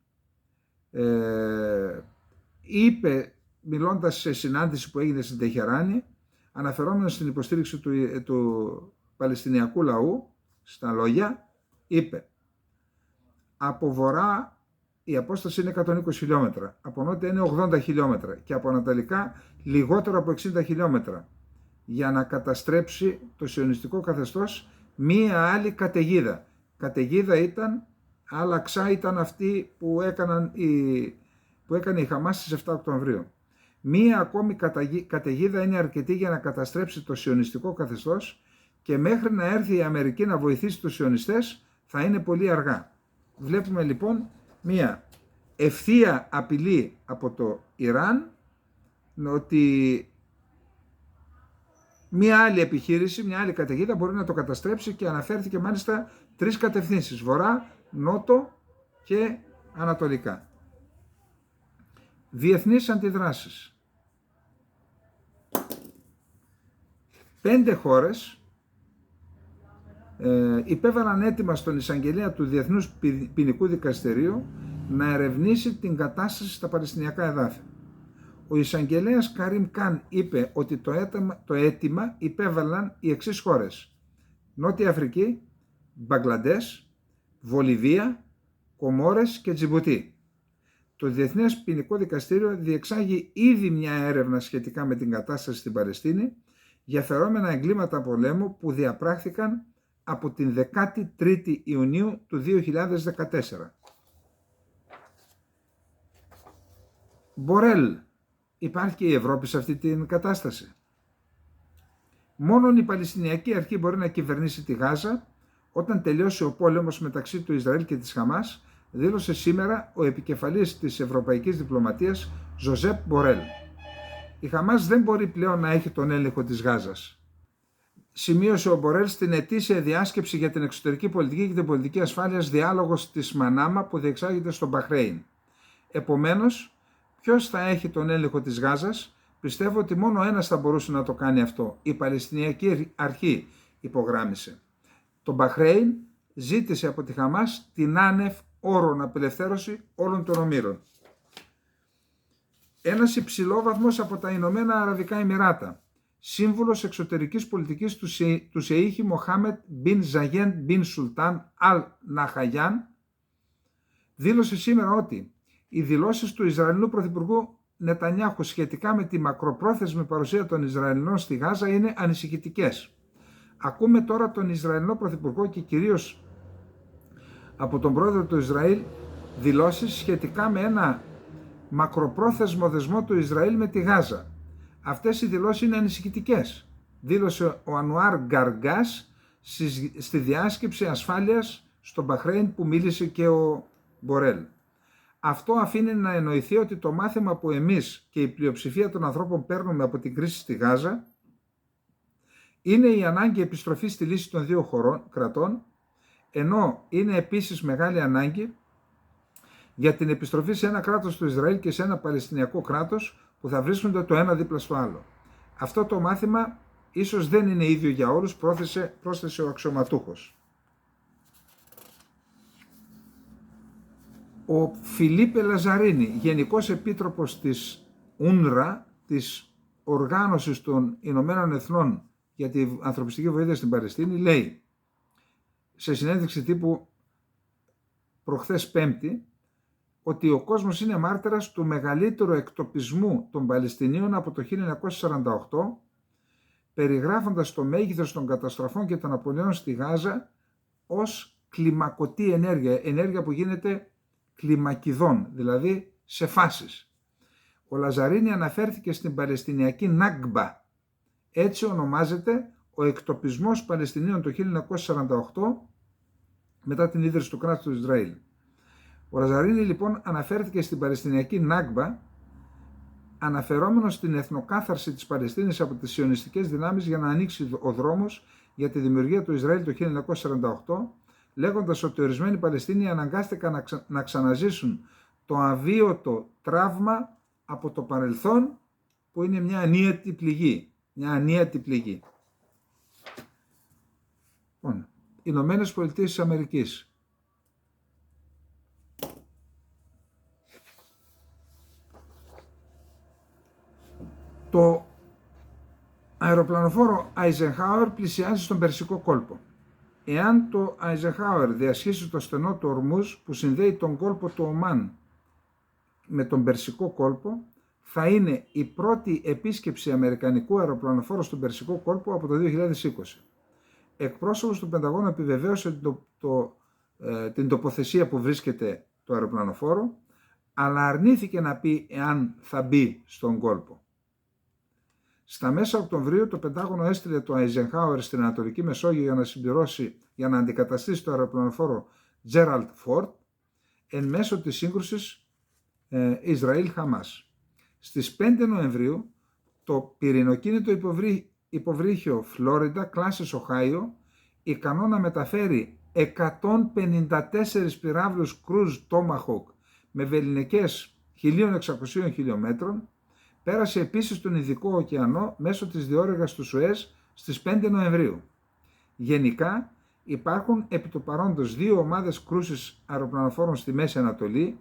είπε, μιλώντας σε συνάντηση που έγινε στην Τεχεράνη, αναφερόμενος στην υποστήριξη του Παλαιστινιακού λαού, στα λόγια, είπε: από βορρά η απόσταση είναι 120 χιλιόμετρα, από νότια είναι 80 χιλιόμετρα και από ανατολικά λιγότερο από 60 χιλιόμετρα, για να καταστρέψει το σιωνιστικό καθεστώς μία άλλη καταιγίδα. Καταιγίδα ήταν, άλλαξα ήταν αυτή που έκανε η Χαμάς στις 7 Οκτωβρίου. Μία ακόμη καταιγίδα είναι αρκετή για να καταστρέψει το σιωνιστικό καθεστώς και μέχρι να έρθει η Αμερική να βοηθήσει τους σιωνιστές θα είναι πολύ αργά. Βλέπουμε λοιπόν μία ευθεία απειλή από το Ιράν ότι μία άλλη επιχείρηση, μία άλλη καταιγίδα μπορεί να το καταστρέψει, και αναφέρθηκε μάλιστα 3 κατευθύνσεις: βορρά, νότο και ανατολικά. Διεθνείς αντιδράσεις. 5 χώρες υπέβαλαν αίτημα στον εισαγγελέα του Διεθνούς Ποινικού Δικαστηρίου να ερευνήσει την κατάσταση στα Παλαιστινιακά εδάφη. Ο εισαγγελέας Καρίμ Καν είπε ότι το αίτημα υπέβαλαν οι εξής χώρες: Νότια Αφρική, Μπαγκλαντές, Βολιβία, Κομόρες και Τζιμπουτί. Το Διεθνές Ποινικό Δικαστήριο διεξάγει ήδη μια έρευνα σχετικά με την κατάσταση στην Παλαιστίνη για φερόμενα εγκλήματα πολέμου που διαπράχθηκαν από την 13η Ιουνίου του 2014. Μπορέλ, υπάρχει και η Ευρώπη σε αυτή την κατάσταση? Μόνον η Παλαιστινιακή Αρχή μπορεί να κυβερνήσει τη Γάζα όταν τελειώσει ο πόλεμος μεταξύ του Ισραήλ και της Χαμάς, δήλωσε σήμερα ο επικεφαλής της Ευρωπαϊκής Διπλωματίας Ζωζέπ Μπορέλ. Η Χαμάς δεν μπορεί πλέον να έχει τον έλεγχο της Γάζας, σημείωσε ο Μπορέλ στην ετήσια διάσκεψη για την εξωτερική πολιτική και την πολιτική ασφάλειας διάλογος της Μανάμα που διεξάγεται στο Μπαχρέιν. Επομένως, ποιος θα έχει τον έλεγχο της Γάζας? Πιστεύω ότι μόνο ένας θα μπορούσε να το κάνει αυτό: η Παλαιστινιακή Αρχή, υπογράμμισε. Το Μπαχρέιν ζήτησε από τη Χαμάς την άνευ όρων απελευθέρωση όλων των ομήρων. Ένας υψηλόβαθμος από τα Ηνωμένα Αραβικά Εμιράτα, σύμβουλος εξωτερικής πολιτικής του Σεΐχη Μοχάμετ Μπιν Ζαγέντ Μπιν Σουλτάν Αλ Ναχαγιάν, δήλωσε σήμερα ότι οι δηλώσεις του Ισραηλινού Πρωθυπουργού Νετανιάχου σχετικά με τη μακροπρόθεσμη παρουσία των Ισραηλινών στη Γάζα είναι ανησυχητικές. Ακούμε τώρα τον Ισραηλινό Πρωθυπουργό και κυρίως από τον πρόεδρο του Ισραήλ δηλώσεις σχετικά με ένα μακροπρόθεσμο δεσμό του Ισραήλ με τη Γάζα. Αυτές οι δηλώσεις είναι ανησυχητικές, δήλωσε ο Ανουάρ Γκαργκάς στη διάσκεψη ασφάλειας στο Μπαχρέιν που μίλησε και ο Μπορέλ. Αυτό αφήνει να εννοηθεί ότι το μάθημα που εμείς και η πλειοψηφία των ανθρώπων παίρνουμε από την κρίση στη Γάζα είναι η ανάγκη επιστροφής στη λύση των 2 κρατών, ενώ είναι επίσης μεγάλη ανάγκη για την επιστροφή σε ένα κράτος του Ισραήλ και σε ένα Παλαιστινιακό κράτος που θα βρίσκονται το ένα δίπλα στο άλλο. Αυτό το μάθημα ίσως δεν είναι ίδιο για όλους, πρόσθεσε ο αξιωματούχος. Ο Φιλίπε Λαζαρίνη, Γενικός Επίτροπος της UNRWA, της Οργάνωσης των Ηνωμένων Εθνών για την Ανθρωπιστική Βοήθεια στην Παλαιστίνη, λέει σε συνέντευξη τύπου προχθές Πέμπτη ότι ο κόσμος είναι μάρτυρας του μεγαλύτερου εκτοπισμού των Παλαιστινίων από το 1948, περιγράφοντας το μέγεθος των καταστροφών και των απολειών στη Γάζα ως κλιμακωτή ενέργεια, ενέργεια που γίνεται κλιμακιδών, δηλαδή σε φάσεις. Ο Λαζαρίνη αναφέρθηκε στην Παλαιστινιακή Νάγκμπα. Έτσι ονομάζεται ο εκτοπισμός Παλαιστινίων το 1948 μετά την ίδρυση του κράτους του Ισραήλ. Ο Λαζαρίνη λοιπόν αναφέρθηκε στην Παλαιστινιακή Νάγκμπα, αναφερόμενος στην εθνοκάθαρση της Παλαιστίνης από τις σιωνιστικές δυνάμεις για να ανοίξει ο δρόμος για τη δημιουργία του Ισραήλ το 1948, λέγοντας ότι ορισμένοι Παλαιστίνοι αναγκάστηκαν να ξαναζήσουν το αβίωτο τραύμα από το παρελθόν, που είναι μια ανίατη πληγή. Μια ανίατη πληγή. Λοιπόν, Ηνωμένες Πολιτείες της Αμερικής. Το αεροπλανοφόρο Eisenhower πλησιάζει στον Περσικό κόλπο. Εάν το Eisenhower διασχίσει το στενό του Ορμούζ που συνδέει τον κόλπο του Ομάν με τον Περσικό κόλπο, θα είναι η πρώτη επίσκεψη αμερικανικού αεροπλανοφόρου στον Περσικό κόλπο από το 2020. Εκπρόσωπος του Πενταγώνου επιβεβαίωσε την τοποθεσία που βρίσκεται το αεροπλανοφόρο, αλλά αρνήθηκε να πει εάν θα μπει στον κόλπο. Στα μέσα Οκτωβρίου το Πεντάγωνο έστειλε το Eisenhower στην Ανατολική Μεσόγειο για να αντικαταστήσει το αεροπλανοφόρο Gerald Ford εν μέσω της σύγκρουσης Ισραήλ-Χαμάς. Στις 5 Νοεμβρίου το πυρηνοκίνητο υποβρύχιο Φλόριντα, κλάσης Οχάιο, ικανό να μεταφέρει 154 πυράβλους Cruise Tomahawk με βεληνικές 1.600 χιλιόμετρων, πέρασε επίσης τον Ινδικό ωκεανό μέσω της διόρυγας του Σουέζ στις 5 Νοεμβρίου. Γενικά υπάρχουν επί του παρόντος δύο ομάδες κρούσης αεροπλανοφόρων στη Μέση Ανατολή,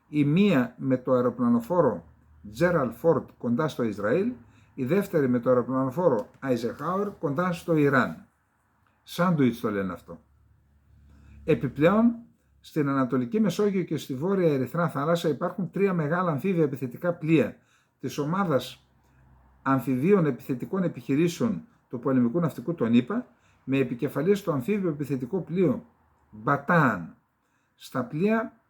η μία με το αεροπλανοφόρο Gerald Ford κοντά στο Ισραήλ, η δεύτερη με το αεροπλανοφόρο Eisenhower κοντά στο Ιράν. Σάντουιτς το λένε αυτό. Επιπλέον, στην Ανατολική Μεσόγειο και στη Βόρεια Ερυθρά θάλασσα υπάρχουν τρία μεγάλα αμφίβια επιθετικά πλοία της ομάδας αμφιβίων επιθετικών επιχειρήσεων του πολεμικού ναυτικού των ΗΠΑ, με επικεφαλής το αμφίβιο επιθετικό πλοίο Μπατάν. Στα πλοία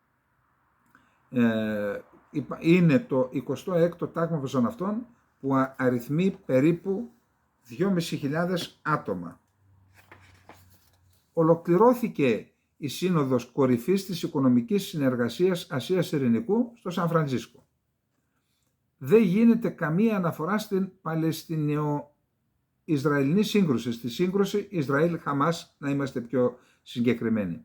είναι το 26ο τάγμα πεζοναυτών που αριθμεί περίπου 2.500 άτομα. Ολοκληρώθηκε η Σύνοδος Κορυφής της Οικονομικής Συνεργασίας Ασίας Ειρηνικού στο Σαν Φραντζίσκο. Δεν γίνεται καμία αναφορά στην Παλαιστινιο-Ισραηλινή σύγκρουση, στη σύγκρουση Ισραήλ-Χαμάς, να είμαστε πιο συγκεκριμένοι.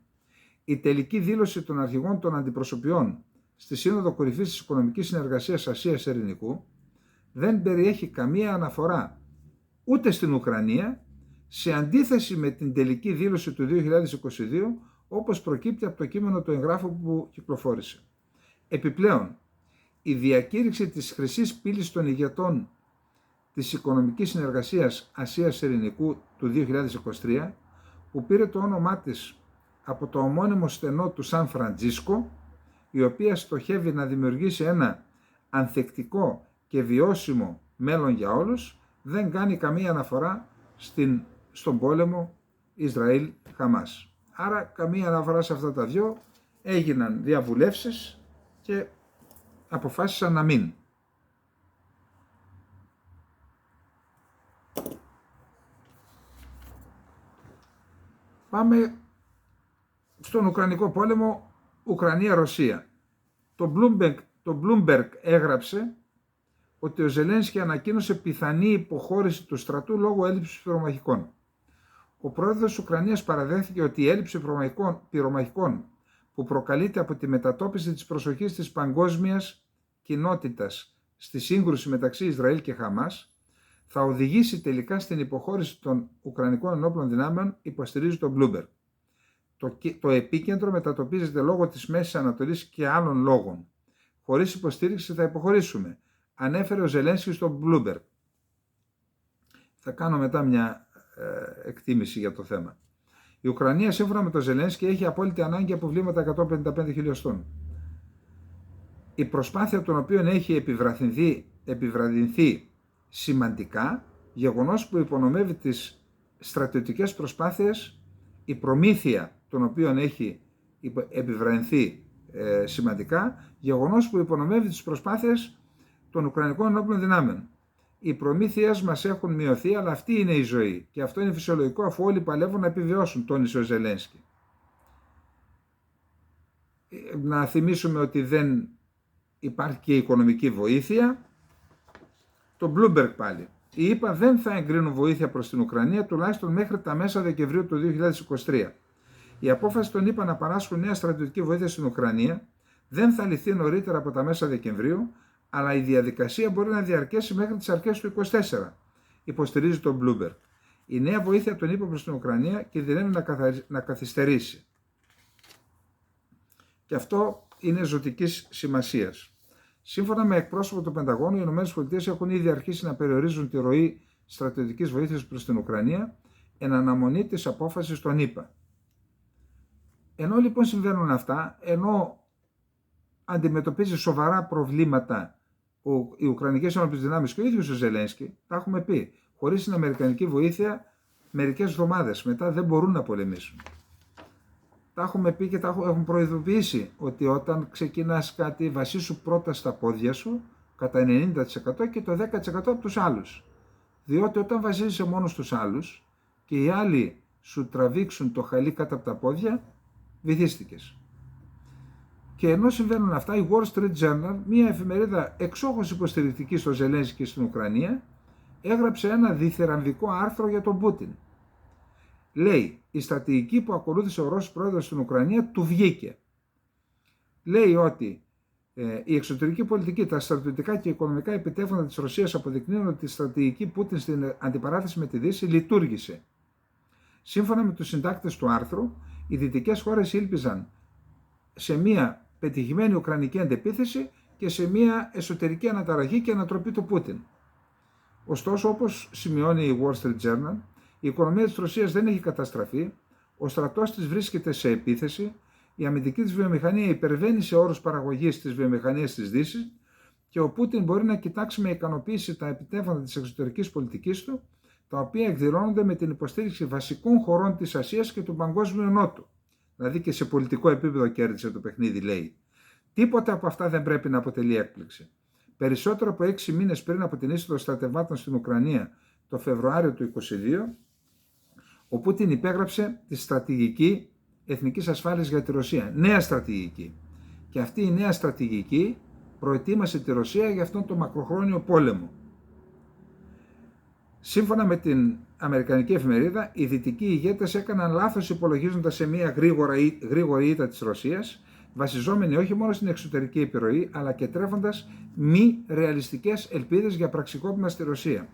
Η τελική δήλωση των αρχηγών των αντιπροσωπιών στη Σύνοδο Κορυφής της Οικονομικής Συνεργασίας Ασίας Ειρηνικού δεν περιέχει καμία αναφορά ούτε στην Ουκρανία, σε αντίθεση με την τελική δήλωση του 2022, όπως προκύπτει από το κείμενο του εγγράφου που κυκλοφόρησε. Επιπλέον, η διακήρυξη της Χρυσής Πύλης των ηγετών της Οικονομικής Συνεργασίας Ασίας Ειρηνικού του 2023, που πήρε το όνομά της από το ομώνυμο στενό του Σαν Φραντζίσκο, η οποία στοχεύει να δημιουργήσει ένα ανθεκτικό και βιώσιμο μέλλον για όλους, δεν κάνει καμία αναφορά στον πόλεμο Ισραήλ-Χαμάς. Άρα καμία αναφορά σε αυτά τα δυο, έγιναν διαβουλεύσεις και αποφάσισαν να μην. Πάμε στον Ουκρανικό πόλεμο, Ουκρανία-Ρωσία. Το Bloomberg έγραψε ότι ο Ζελένσκι ανακοίνωσε πιθανή υποχώρηση του στρατού λόγω έλλειψης πυρομαχικών. Ο πρόεδρος της Ουκρανίας παραδέχθηκε ότι η έλλειψη πυρομαχικών που προκαλείται από τη μετατόπιση της προσοχής της παγκόσμιας κοινότητας στη σύγκρουση μεταξύ Ισραήλ και Χαμάς θα οδηγήσει τελικά στην υποχώρηση των Ουκρανικών ενόπλων δυνάμεων, υποστηρίζει το Bloomberg. Το επίκεντρο μετατοπίζεται λόγω της Μέσης Ανατολής και άλλων λόγων. Χωρίς υποστήριξη θα υποχωρήσουμε, ανέφερε ο Ζελένσκι στο Bloomberg. Θα κάνω μετά μια εκτίμηση για το θέμα. Η Ουκρανία, σύμφωνα με τον Ζελένσκι, έχει απόλυτη ανάγκη από βλήματα 155 χιλιοστών. Η προσπάθεια των οποίων έχει επιβραδυνθεί σημαντικά, γεγονός που υπονομεύει τις στρατιωτικές προσπάθειες, η προμήθεια των οποίων έχει επιβραδυνθεί σημαντικά, γεγονός που υπονομεύει τις προσπάθειες των Ουκρανικών ενόπλων δυνάμεων. Οι προμήθειές μας έχουν μειωθεί, αλλά αυτή είναι η ζωή και αυτό είναι φυσιολογικό αφού όλοι παλεύουν να επιβιώσουν, τόνισε ο Ζελένσκι. Να θυμίσουμε ότι δεν υπάρχει και οικονομική βοήθεια. Το Bloomberg πάλι. Οι ΗΠΑ δεν θα εγκρίνουν βοήθεια προς την Ουκρανία τουλάχιστον μέχρι τα μέσα Δεκεμβρίου του 2023. Η απόφαση των ΗΠΑ να παράσχουν νέα στρατιωτική βοήθεια στην Ουκρανία δεν θα ληφθεί νωρίτερα από τα μέσα Δεκεμβρίου, αλλά η διαδικασία μπορεί να διαρκέσει μέχρι τις αρχές του 2024, υποστηρίζει το Bloomberg. Η νέα βοήθεια των ΗΠΑ προς την Ουκρανία κινδυνεύει να καθυστερήσει. Και αυτό είναι ζωτικής σημασίας. Σύμφωνα με εκπρόσωπο του Πενταγώνου, οι ΗΠΑ έχουν ήδη αρχίσει να περιορίζουν τη ροή στρατιωτικής βοήθειας προς την Ουκρανία εν αναμονή της απόφασης των ΗΠΑ. Ενώ λοιπόν συμβαίνουν αυτά, ενώ αντιμετωπίζει σοβαρά προβλήματα οι Ουκρανικές Ενόπλες Δυνάμεις και ο ίδιος ο Ζελένσκι, τα έχουμε πει, χωρίς την αμερικανική βοήθεια μερικές εβδομάδες μετά δεν μπορούν να πολεμήσουν. Τα έχουμε πει και τα έχουν προειδοποιήσει ότι όταν ξεκινάς κάτι βασίσου πρώτα στα πόδια σου κατά 90% και το 10% από τους άλλους. Διότι όταν βασίζεσαι μόνο στους άλλους και οι άλλοι σου τραβήξουν το χαλί κάτω από τα πόδια, βυθίστηκες. Και ενώ συμβαίνουν αυτά, η Wall Street Journal, μια εφημερίδα εξόχως υποστηρικτική στο Ζελένσκι και στην Ουκρανία, έγραψε ένα διθεραμβικό άρθρο για τον Πούτιν. Λέει, η στρατηγική που ακολούθησε ο Ρώσος πρόεδρος στην Ουκρανία του βγήκε. Λέει ότι η εξωτερική πολιτική, τα στρατιωτικά και οικονομικά επιτεύγματα της Ρωσίας αποδεικνύουν ότι η στρατηγική Πούτιν στην αντιπαράθεση με τη Δύση λειτουργήσε. Σύμφωνα με τους συντάκτες του άρθρου, οι δυτικές χώρες ήλπιζαν σε μια πετυχημένη ουκρανική αντεπίθεση και σε μια εσωτερική αναταραχή και ανατροπή του Πούτιν. Ωστόσο, όπως σημειώνει η Wall Street Journal, η οικονομία της Ρωσίας δεν έχει καταστραφεί, ο στρατός της βρίσκεται σε επίθεση, η αμυντική της βιομηχανία υπερβαίνει σε όρους παραγωγής της βιομηχανίας της Δύσης και ο Πούτιν μπορεί να κοιτάξει με ικανοποίηση τα επιτεύγματα της εξωτερικής πολιτικής του, τα οποία εκδηλώνονται με την υποστήριξη βασικών χωρών της Ασίας και του Παγκόσμιου Νότου. Δηλαδή και σε πολιτικό επίπεδο κέρδισε το παιχνίδι, λέει. Τίποτα από αυτά δεν πρέπει να αποτελεί έκπληξη. Περισσότερο από 6 μήνες πριν από την είσοδο στρατευμάτων στην Ουκρανία το Φεβρουάριο του 2022, ο Πούτιν υπέγραψε τη στρατηγική εθνικής ασφάλειας για τη Ρωσία. Νέα στρατηγική. Και αυτή η νέα στρατηγική προετοίμασε τη Ρωσία για αυτόν τον μακροχρόνιο πόλεμο. Σύμφωνα με την αμερικανική εφημερίδα, οι δυτικοί ηγέτες έκαναν λάθος υπολογίζοντας σε μια γρήγορη ήττα της Ρωσίας, βασιζόμενοι όχι μόνο στην εξωτερική επιρροή, αλλά και τρέφοντας μη ρεαλιστικές ελπίδες για πραξικόπημα στη Ρωσία.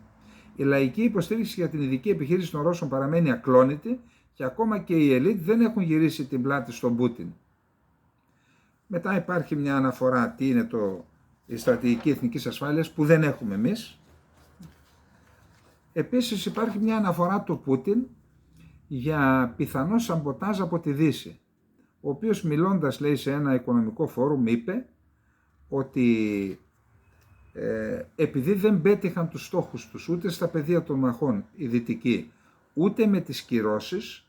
Η λαϊκή υποστήριξη για την ειδική επιχείρηση των Ρώσων παραμένει ακλόνητη και ακόμα και οι ελίτ δεν έχουν γυρίσει την πλάτη στον Πούτιν. Μετά υπάρχει μια αναφορά τι είναι η στρατηγική εθνικής ασφάλειας που δεν έχουμε εμείς. Επίσης υπάρχει μια αναφορά του Πούτιν για πιθανό σαμποτάζ από τη Δύση, ο οποίος μιλώντας, λέει, σε ένα οικονομικό φόρουμ είπε ότι επειδή δεν πέτυχαν τους στόχους τους ούτε στα πεδία των μαχών οι δυτικοί, ούτε με τις κυρώσεις,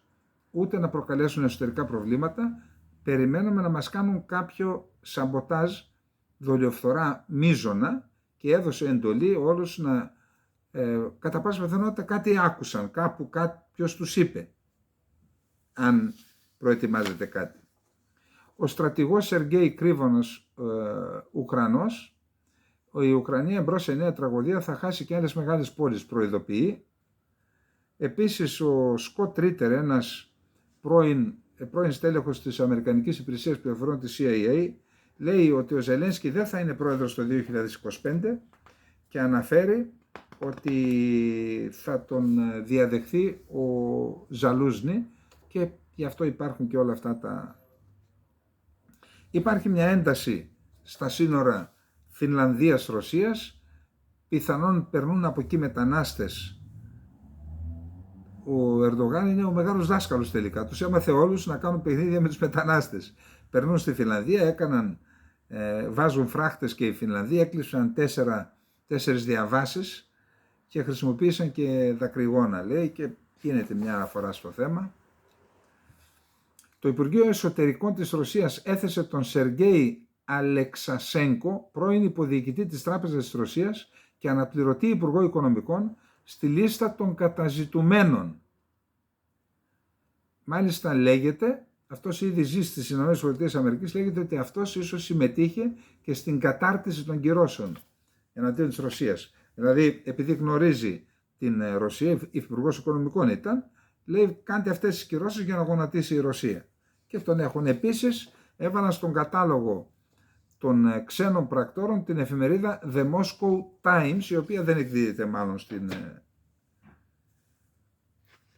ούτε να προκαλέσουν εσωτερικά προβλήματα, περιμένουμε να μας κάνουν κάποιο σαμποτάζ, δολιοφθορά μείζωνα, και έδωσε εντολή όλους να κατά πάσα πιθανότητα κάτι άκουσαν, κάπου κάποιος τους είπε, αν προετοιμάζεται κάτι. Ο στρατηγός Σεργέη Κρύβονος, Ουκρανός, η Ουκρανία εμπρός σε νέα τραγωδία θα χάσει και άλλες μεγάλες πόλεις, προειδοποιεί. Επίσης ο Σκοτ Ρίτερ, ένας πρώην στέλεχος της Αμερικανικής Υπηρεσίας Πληροφοριών της CIA, λέει ότι ο Ζελένσκι δεν θα είναι πρόεδρος το 2025 και αναφέρει ότι θα τον διαδεχθεί ο Ζαλούζνη και γι' αυτό υπάρχουν και όλα αυτά τα... Υπάρχει μια ένταση στα σύνορα Φινλανδίας-Ρωσίας, πιθανόν περνούν από εκεί μετανάστες. Ο Ερντογάν είναι ο μεγάλος δάσκαλος τελικά, τους έμαθε όλους να κάνουν παιχνίδια με τους μετανάστες. Περνούν στη Φινλανδία, βάζουν φράχτες και οι Φινλανδοί έκλεισαν 4 διαβάσεις και χρησιμοποίησαν και δακρυγόνα, λέει, και γίνεται μια αναφορά στο θέμα. Το Υπουργείο Εσωτερικών της Ρωσίας έθεσε τον Σεργέη Αλεξασένκο, πρώην υποδιοικητή της Τράπεζας της Ρωσίας και αναπληρωτή Υπουργό Οικονομικών, στη λίστα των καταζητουμένων. Μάλιστα λέγεται, αυτός ήδη ζει στις ΗΠΑ, λέγεται ότι αυτός ίσως συμμετείχε και στην κατάρτιση των κυρώσεων εναντίον της Ρωσίας. Δηλαδή, επειδή γνωρίζει την Ρωσία, Υπουργός Οικονομικών ήταν, λέει κάντε αυτές τις κυρώσεις για να γονατίσει η Ρωσία. Και τον έχουν επίσης, έβαλαν στον κατάλογο των ξένων πρακτόρων την εφημερίδα The Moscow Times, η οποία δεν εκδίδεται μάλλον στην...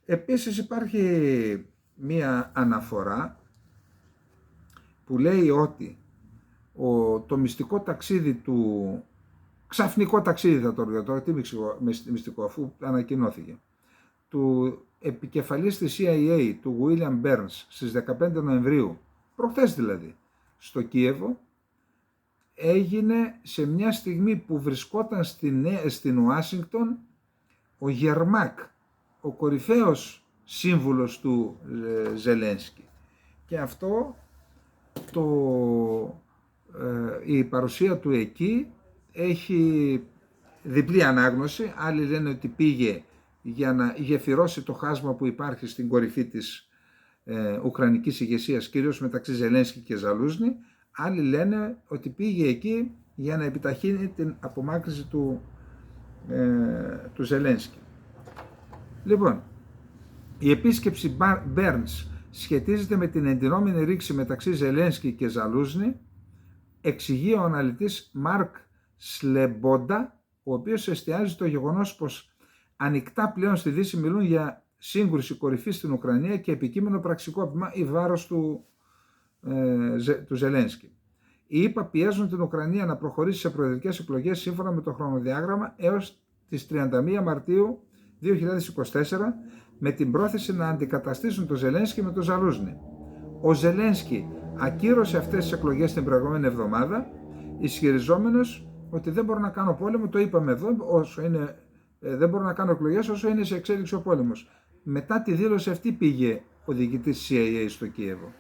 Επίσης υπάρχει μία αναφορά που λέει ότι το μυστικό ταξίδι του... Ξαφνικό ταξίδι θα το λέω τώρα, τι μυστικό, αφού ανακοινώθηκε, του επικεφαλής της CIA, του William Burns, στις 15 Νοεμβρίου, προχθές δηλαδή, στο Κίεβο, έγινε σε μια στιγμή που βρισκόταν στην Ουάσιγκτον ο Γερμάκ, ο κορυφαίος σύμβουλος του Ζελένσκι. Και αυτό, η παρουσία του εκεί έχει διπλή ανάγνωση. Άλλοι λένε ότι πήγε για να γεφυρώσει το χάσμα που υπάρχει στην κορυφή της ουκρανικής ηγεσίας, κυρίως μεταξύ Ζελένσκι και Ζαλούζνη. Άλλοι λένε ότι πήγε εκεί για να επιταχύνει την απομάκρυνση του Ζελένσκι. Λοιπόν, η επίσκεψη Burns σχετίζεται με την εντυνόμενη ρήξη μεταξύ Ζελένσκι και Ζαλούζνη, εξηγεί ο αναλυτής Μάρκ Σλεμπόντα, ο οποίος εστιάζει στο γεγονός πως ανοιχτά πλέον στη Δύση μιλούν για σύγκρουση κορυφή στην Ουκρανία και επικείμενο πραξικόπημα εις βάρος του Ζελένσκι. Οι ΗΠΑ πιέζουν την Ουκρανία να προχωρήσει σε προεδρικές εκλογές σύμφωνα με το χρονοδιάγραμμα έως τις 31 Μαρτίου 2024, με την πρόθεση να αντικαταστήσουν τον Ζελένσκι με τον Ζαλούζνη. Ο Ζελένσκι ακύρωσε αυτές τις εκλογές την προηγούμενη εβδομάδα, ισχυριζόμενος ότι δεν μπορώ να κάνω πόλεμο, το είπαμε εδώ, δεν μπορώ να κάνω εκλογές όσο είναι σε εξέλιξη ο πόλεμος. Μετά τη δήλωση αυτή πήγε ο διοικητής CIA στο Κίεβο.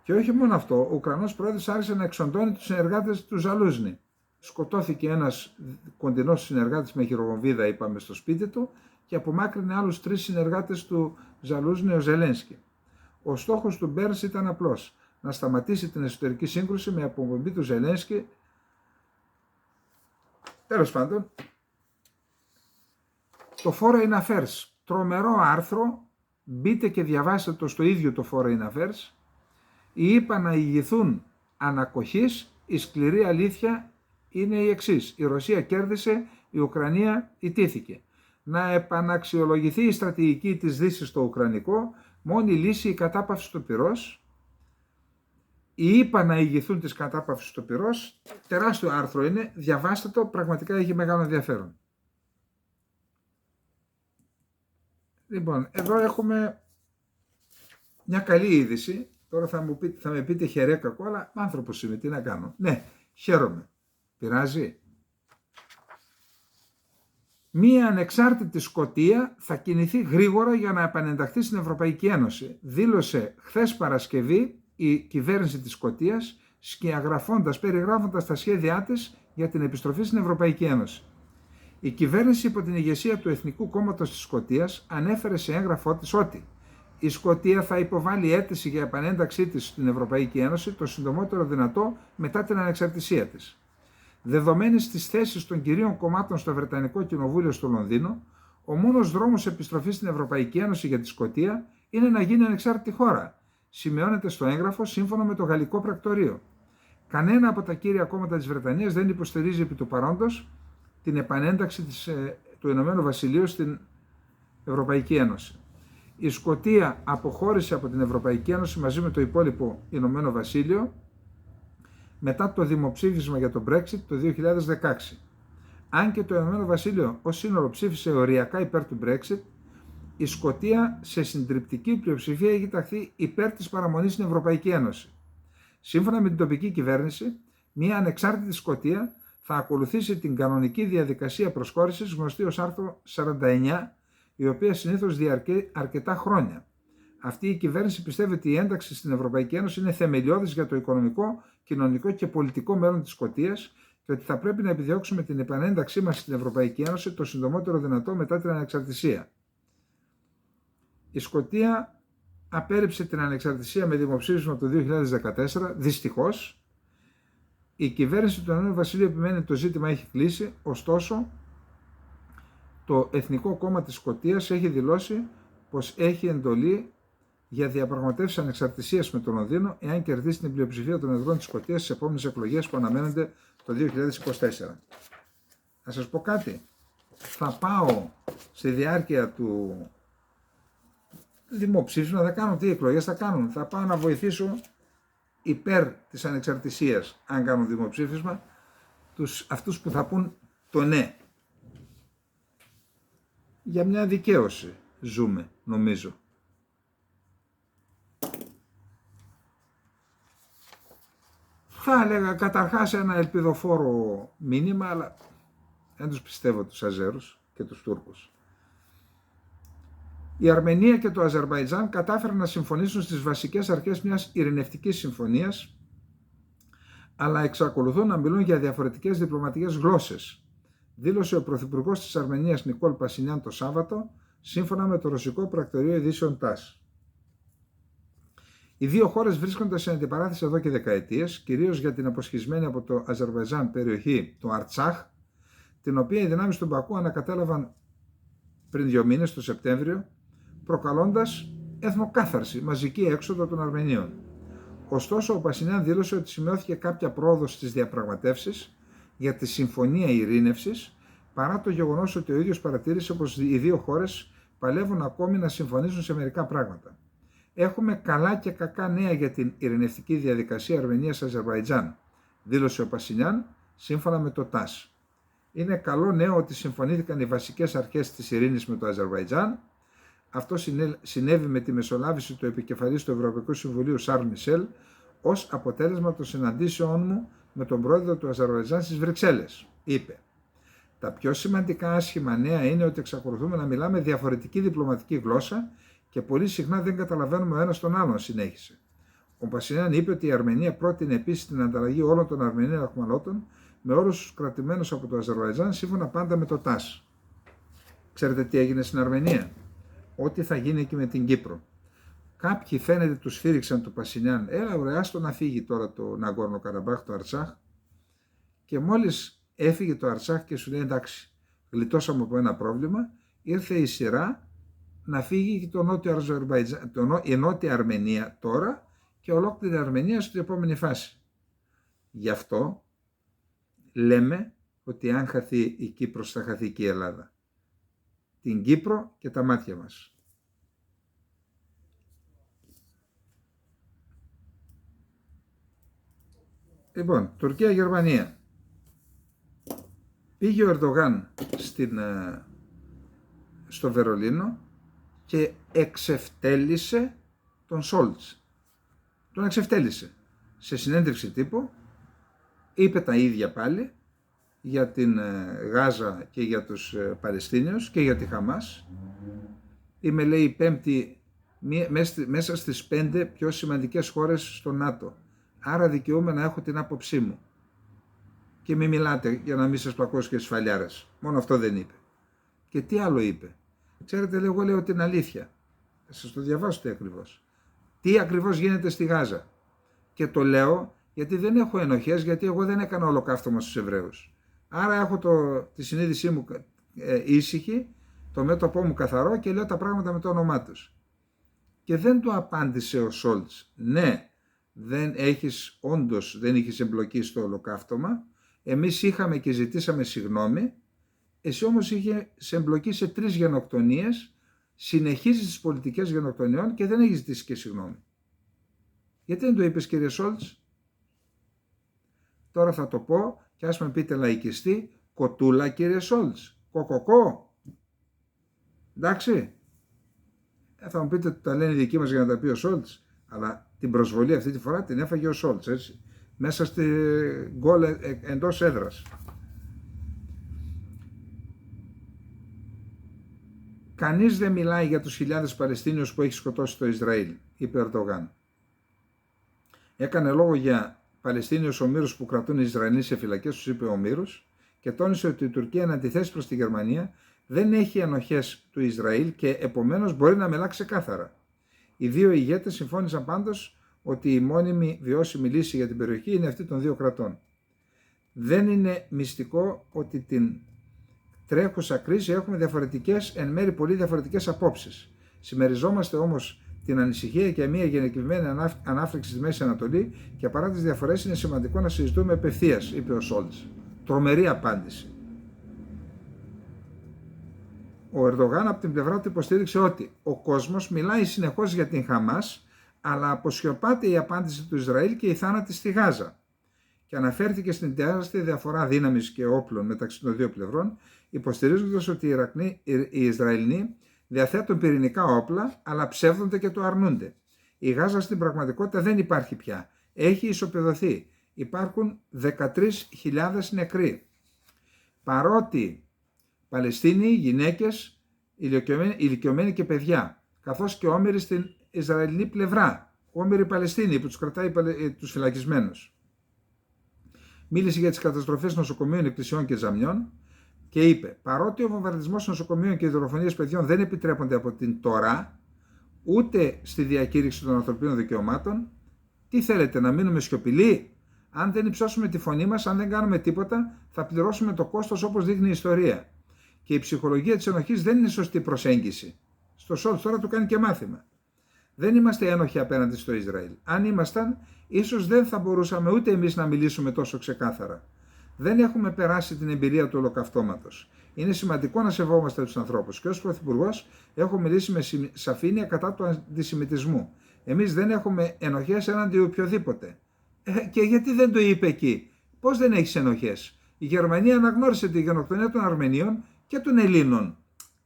Και όχι μόνο αυτό, ο Ουκρανός πρόεδρος άρχισε να εξοντώνει τους συνεργάτες του Ζαλούζνη. Σκοτώθηκε ένας κοντινός συνεργάτης με χειροβομβίδα, είπαμε, στο σπίτι του και απομάκρυνε άλλους 3 συνεργάτες του Ζαλούζνη, ο Ζελένσκι. Ο στόχος του Μπέρνς ήταν απλός, να σταματήσει την εσωτερική σύγκρουση με απομπομπή του Ζελένσκι. Τέλος πάντων, το Foreign Affairs, τρομερό άρθρο, μπείτε και διαβάστε το στο ίδιο το Foreign Affairs. Οι ΗΠΑ να ηγηθούν ανακοχής, η σκληρή αλήθεια είναι η εξής: η Ρωσία κέρδισε, η Ουκρανία ιτήθηκε. Να επαναξιολογηθεί η στρατηγική της Δύσης στο Ουκρανικό, μόνη λύση η κατάπαυση του πυρός. Οι ΗΠΑ να ηγηθούν της κατάπαυσης του πυρός, τεράστιο άρθρο είναι, διαβάστε το, πραγματικά έχει μεγάλο ενδιαφέρον. Λοιπόν, εδώ έχουμε μια καλή είδηση. Τώρα θα με πείτε χερέ κακό, αλλά άνθρωπος είμαι, τι να κάνω. Ναι, χαίρομαι. Πειράζει. Μία ανεξάρτητη Σκωτία θα κινηθεί γρήγορα για να επανενταχθεί στην Ευρωπαϊκή Ένωση, δήλωσε χθες Παρασκευή η κυβέρνηση της Σκωτίας, περιγράφοντας τα σχέδιά της για την επιστροφή στην Ευρωπαϊκή Ένωση. Η κυβέρνηση υπό την ηγεσία του Εθνικού Κόμματος της Σκωτίας ανέφερε σε έγγραφό της ότι η Σκωτία θα υποβάλει αίτηση για επανένταξή της στην Ευρωπαϊκή Ένωση το συντομότερο δυνατό μετά την ανεξαρτησία της. Δεδομένης της θέσης των κυρίων κομμάτων στο Βρετανικό Κοινοβούλιο στο Λονδίνο, ο μόνος δρόμος επιστροφής στην Ευρωπαϊκή Ένωση για τη Σκωτία είναι να γίνει ανεξάρτητη χώρα. Σημειώνεται στο έγγραφο σύμφωνα με το Γαλλικό Πρακτορείο. Κανένα από τα κύρια κόμματα της Βρετανίας δεν υποστηρίζει επί του παρόντος την επανένταξη του Ηνωμένου Βασιλείου στην Ευρωπαϊκή Ένωση. Η Σκωτία αποχώρησε από την Ευρωπαϊκή Ένωση μαζί με το υπόλοιπο Ηνωμένο Βασίλειο μετά το δημοψήφισμα για το Brexit το 2016. Αν και το Ηνωμένο Βασίλειο ως σύνολο ψήφισε οριακά υπέρ του Brexit, η Σκωτία σε συντριπτική πλειοψηφία έχει ταχθεί υπέρ της παραμονής στην Ευρωπαϊκή Ένωση. Σύμφωνα με την τοπική κυβέρνηση, μια ανεξάρτητη Σκωτία θα ακολουθήσει την κανονική διαδικασία προσχώρησης γνωστή ως άρθρο 49, η οποία συνήθως διαρκεί αρκετά χρόνια. Αυτή η κυβέρνηση πιστεύει ότι η ένταξη στην Ευρωπαϊκή Ένωση είναι θεμελιώδης για το οικονομικό, κοινωνικό και πολιτικό μέλλον της Σκωτίας και ότι θα πρέπει να επιδιώξουμε την επανένταξή μας στην Ευρωπαϊκή Ένωση το συντομότερο δυνατό μετά την ανεξαρτησία. Η Σκωτία απέρριψε την ανεξαρτησία με δημοψήφισμα το 2014, δυστυχώς. Η κυβέρνηση του Ηνωμένου Βασιλείου επιμένει ότι το ζήτημα έχει κλείσει, ωστόσο το Εθνικό Κόμμα της Σκωτίας έχει δηλώσει πως έχει εντολή για διαπραγματεύσεις ανεξαρτησίας με το Λονδίνο εάν κερδίσει την πλειοψηφία των εδρών της Σκωτίας στις επόμενες εκλογές που αναμένονται το 2024. Να σας πω κάτι, θα πάω στη διάρκεια του δημοψήφισμα, θα κάνω τι εκλογές θα κάνουν, θα πάω να βοηθήσω υπέρ της ανεξαρτησίας, αν κάνουν δημοψήφισμα, αυτούς που θα πούν το ναι. Για μια δικαίωση ζούμε, νομίζω. Θα έλεγα καταρχάς ένα ελπιδοφόρο μήνυμα, αλλά δεν τους πιστεύω τους Αζέρους και τους Τούρκους. Η Αρμενία και το Αζερμπαϊτζάν κατάφεραν να συμφωνήσουν στις βασικές αρχές μιας ειρηνευτικής συμφωνίας, αλλά εξακολουθούν να μιλούν για διαφορετικές διπλωματικές γλώσσες, δήλωσε ο Πρωθυπουργός της Αρμενίας Νικόλ Πασινιάν το Σάββατο, σύμφωνα με το ρωσικό πρακτορείο ειδήσεων ΤΑΣ. Οι δύο χώρες βρίσκονται σε αντιπαράθεση εδώ και δεκαετίες, κυρίως για την αποσχισμένη από το Αζερβαϊτζάν περιοχή του Αρτσάχ, την οποία οι δυνάμεις του Μπακού ανακατέλαβαν πριν 2 μήνες, το Σεπτέμβριο, προκαλώντας εθνοκάθαρση, μαζική έξοδο των Αρμενίων. Ωστόσο, ο Πασινιάν δήλωσε ότι σημειώθηκε κάποια πρόοδος στις διαπραγματεύσεις για τη Συμφωνία Ειρήνευσης, παρά το γεγονός ότι ο ίδιος παρατήρησε πως οι δύο χώρες παλεύουν ακόμη να συμφωνήσουν σε μερικά πράγματα. Έχουμε καλά και κακά νέα για την ειρηνευτική διαδικασία Αρμενίας-Αζερβαϊτζάν, δήλωσε ο Πασινιάν, σύμφωνα με το ΤΑΣ. Είναι καλό νέο ότι συμφωνήθηκαν οι βασικές αρχές της ειρήνης με το Αζερβαϊτζάν. Αυτό συνέβη με τη μεσολάβηση του επικεφαλής του Ευρωπαϊκού Συμβουλίου Σαρλ Μισελ ως αποτέλεσμα των συναντήσεών μου με τον πρόεδρο του Αζερβαϊτζάν στις Βρυξέλλες, είπε. Τα πιο σημαντικά άσχημα νέα είναι ότι εξακολουθούμε να μιλάμε διαφορετική διπλωματική γλώσσα και πολύ συχνά δεν καταλαβαίνουμε ο ένας τον άλλον, συνέχισε. Ο Πασινιάν είπε ότι η Αρμενία πρότεινε επίσης την ανταλλαγή όλων των Αρμενίων αχμαλώτων με όρους κρατημένους από το Αζερβαϊτζάν, σύμφωνα πάντα με το ΤΑΣ. Ξέρετε τι έγινε στην Αρμενία? Ό,τι θα γίνει εκεί με την Κύπρο. Κάποιοι φαίνεται του σφύριξαν του Πασινιάν. Έλα ωραία, άστο να φύγει τώρα το Ναγκόρνο Καραμπάχ, το Αρτσάχ. Και μόλις έφυγε το Αρτσάχ και σου λέει εντάξει, γλιτώσαμε από ένα πρόβλημα, ήρθε η σειρά να φύγει και η Νότια Αρμενία τώρα και ολόκληρη Αρμενία στην επόμενη φάση. Γι' αυτό λέμε ότι αν χαθεί η Κύπρος θα χαθεί και η Ελλάδα. Την Κύπρο και τα μάτια μας. Λοιπόν, Τουρκία-Γερμανία. Πήγε ο Ερντογάν στο Βερολίνο και εξευτέλισε τον Σόλτς. Τον εξευτέλισε. Σε συνέντευξη τύπου είπε τα ίδια πάλι για την Γάζα και για τους Παλαιστίνιους και για τη Χαμάς. Είμαι, λέει, η πέμπτη μέσα στις 5 πιο σημαντικές χώρες στο ΝΑΤΟ. Άρα δικαιούμαι να έχω την άποψή μου. Και μην μιλάτε για να μην σας πλακώσω και σφαλιάρες. Μόνο αυτό δεν είπε. Και τι άλλο είπε? Ξέρετε, εγώ λέω την αλήθεια. Θα σας το διαβάσω τι ακριβώς. Τι ακριβώς γίνεται στη Γάζα. Και το λέω γιατί δεν έχω ενοχές, γιατί εγώ δεν έκανα ολοκαύτωμα στους Εβραίους. Άρα έχω τη συνείδησή μου ήσυχη, το μέτωπό μου καθαρό και λέω τα πράγματα με το όνομά τους. Και δεν του απάντησε ο Σόλτς. Ναι, όντως δεν είχες εμπλοκή στο ολοκαύτωμα. Εμείς είχαμε και ζητήσαμε συγγνώμη. Εσύ όμως είχε σε εμπλοκή σε 3 γενοκτονίες, συνεχίζεις τις πολιτικές γενοκτονιών και δεν έχεις ζητήσει και συγγνώμη. Γιατί δεν το είπες, κύριε Σόλτς? Τώρα θα το πω και ας με πείτε λαϊκιστή, κοτούλα, κύριε Σόλτς. Κοκοκό. Εντάξει. Θα μου πείτε ότι τα λένε οι δικοί μας για να τα πει ο Σόλτς, αλλά την προσβολή αυτή τη φορά την έφαγε ο Σόλτς, έτσι. Μέσα στη γκολ εντός έδρας. κανείς δεν μιλάει για τους χιλιάδες Παλαιστίνιους που έχει σκοτώσει το Ισραήλ, είπε ο Ερντογάν. Έκανε λόγο για Παλαιστίνιους ομήρους που κρατούν οι Ισραηλοί σε φυλακές, τους είπε ομήρους, και τόνισε ότι η Τουρκία, εν αντιθέσει προς τη Γερμανία, δεν έχει ενοχές του Ισραήλ και επομένως μπορεί να μιλά ξεκάθαρα. Οι δύο ηγέτες συμφώνησαν πάντως ότι η μόνιμη βιώσιμη λύση για την περιοχή είναι αυτή των δύο κρατών. Δεν είναι μυστικό ότι την τρέχουσα κρίση έχουμε διαφορετικές, εν μέρει πολύ διαφορετικές απόψεις. Συμμεριζόμαστε όμως την ανησυχία για μια γενικευμένη ανάφλεξη στη Μέση Ανατολή και παρά τις διαφορές είναι σημαντικό να συζητούμε απευθείας, είπε ο Σόλτς. Τρομερή απάντηση. Ο Ερντογάν από την πλευρά του υποστήριξε ότι ο κόσμος μιλάει συνεχώς για την Χαμάς, αλλά αποσιωπάται η απάντηση του Ισραήλ και η θάνατη στη Γάζα. Και αναφέρθηκε στην τεράστια διαφορά δύναμης και όπλων μεταξύ των δύο πλευρών, υποστηρίζοντας ότι οι Ισραηλοί διαθέτουν πυρηνικά όπλα, αλλά ψεύδονται και το αρνούνται. Η Γάζα στην πραγματικότητα δεν υπάρχει πια. Έχει ισοπεδωθεί. Υπάρχουν 13.000 νεκροί. Παρότι Παλαιστίνοι, γυναίκες, ηλικιωμένοι και παιδιά, καθώς και όμηροι στην Ισραηλινή πλευρά, όμηροι Παλαιστίνοι που τους κρατάει τους φυλακισμένους. Μίλησε για τις καταστροφές νοσοκομείων, εκκλησιών και τζαμιών και είπε: παρότι ο βομβαρδισμός νοσοκομείων και οι δολοφονίες παιδιών δεν επιτρέπονται από την Τωρά, ούτε στη διακήρυξη των ανθρωπίνων δικαιωμάτων, τι θέλετε, να μείνουμε σιωπηλοί? Αν δεν υψώσουμε τη φωνή μας, αν δεν κάνουμε τίποτα, θα πληρώσουμε το κόστος όπως δείχνει η ιστορία. Και η ψυχολογία της ενοχής δεν είναι σωστή προσέγγιση. Στο Σόλτς τώρα του κάνει και μάθημα. Δεν είμαστε ένοχοι απέναντι στο Ισραήλ. Αν ήμασταν, ίσως δεν θα μπορούσαμε ούτε εμείς να μιλήσουμε τόσο ξεκάθαρα. Δεν έχουμε περάσει την εμπειρία του ολοκαυτώματος. Είναι σημαντικό να σεβόμαστε τους ανθρώπους και ως Πρωθυπουργός έχω μιλήσει με σαφήνεια κατά του αντισημιτισμού. Εμείς δεν έχουμε ενοχές έναντι οποιοδήποτε. Και γιατί δεν το είπε εκεί? Πώς δεν έχεις ενοχές? Η Γερμανία αναγνώρισε τη γενοκτονία των Αρμενίων και των Ελλήνων.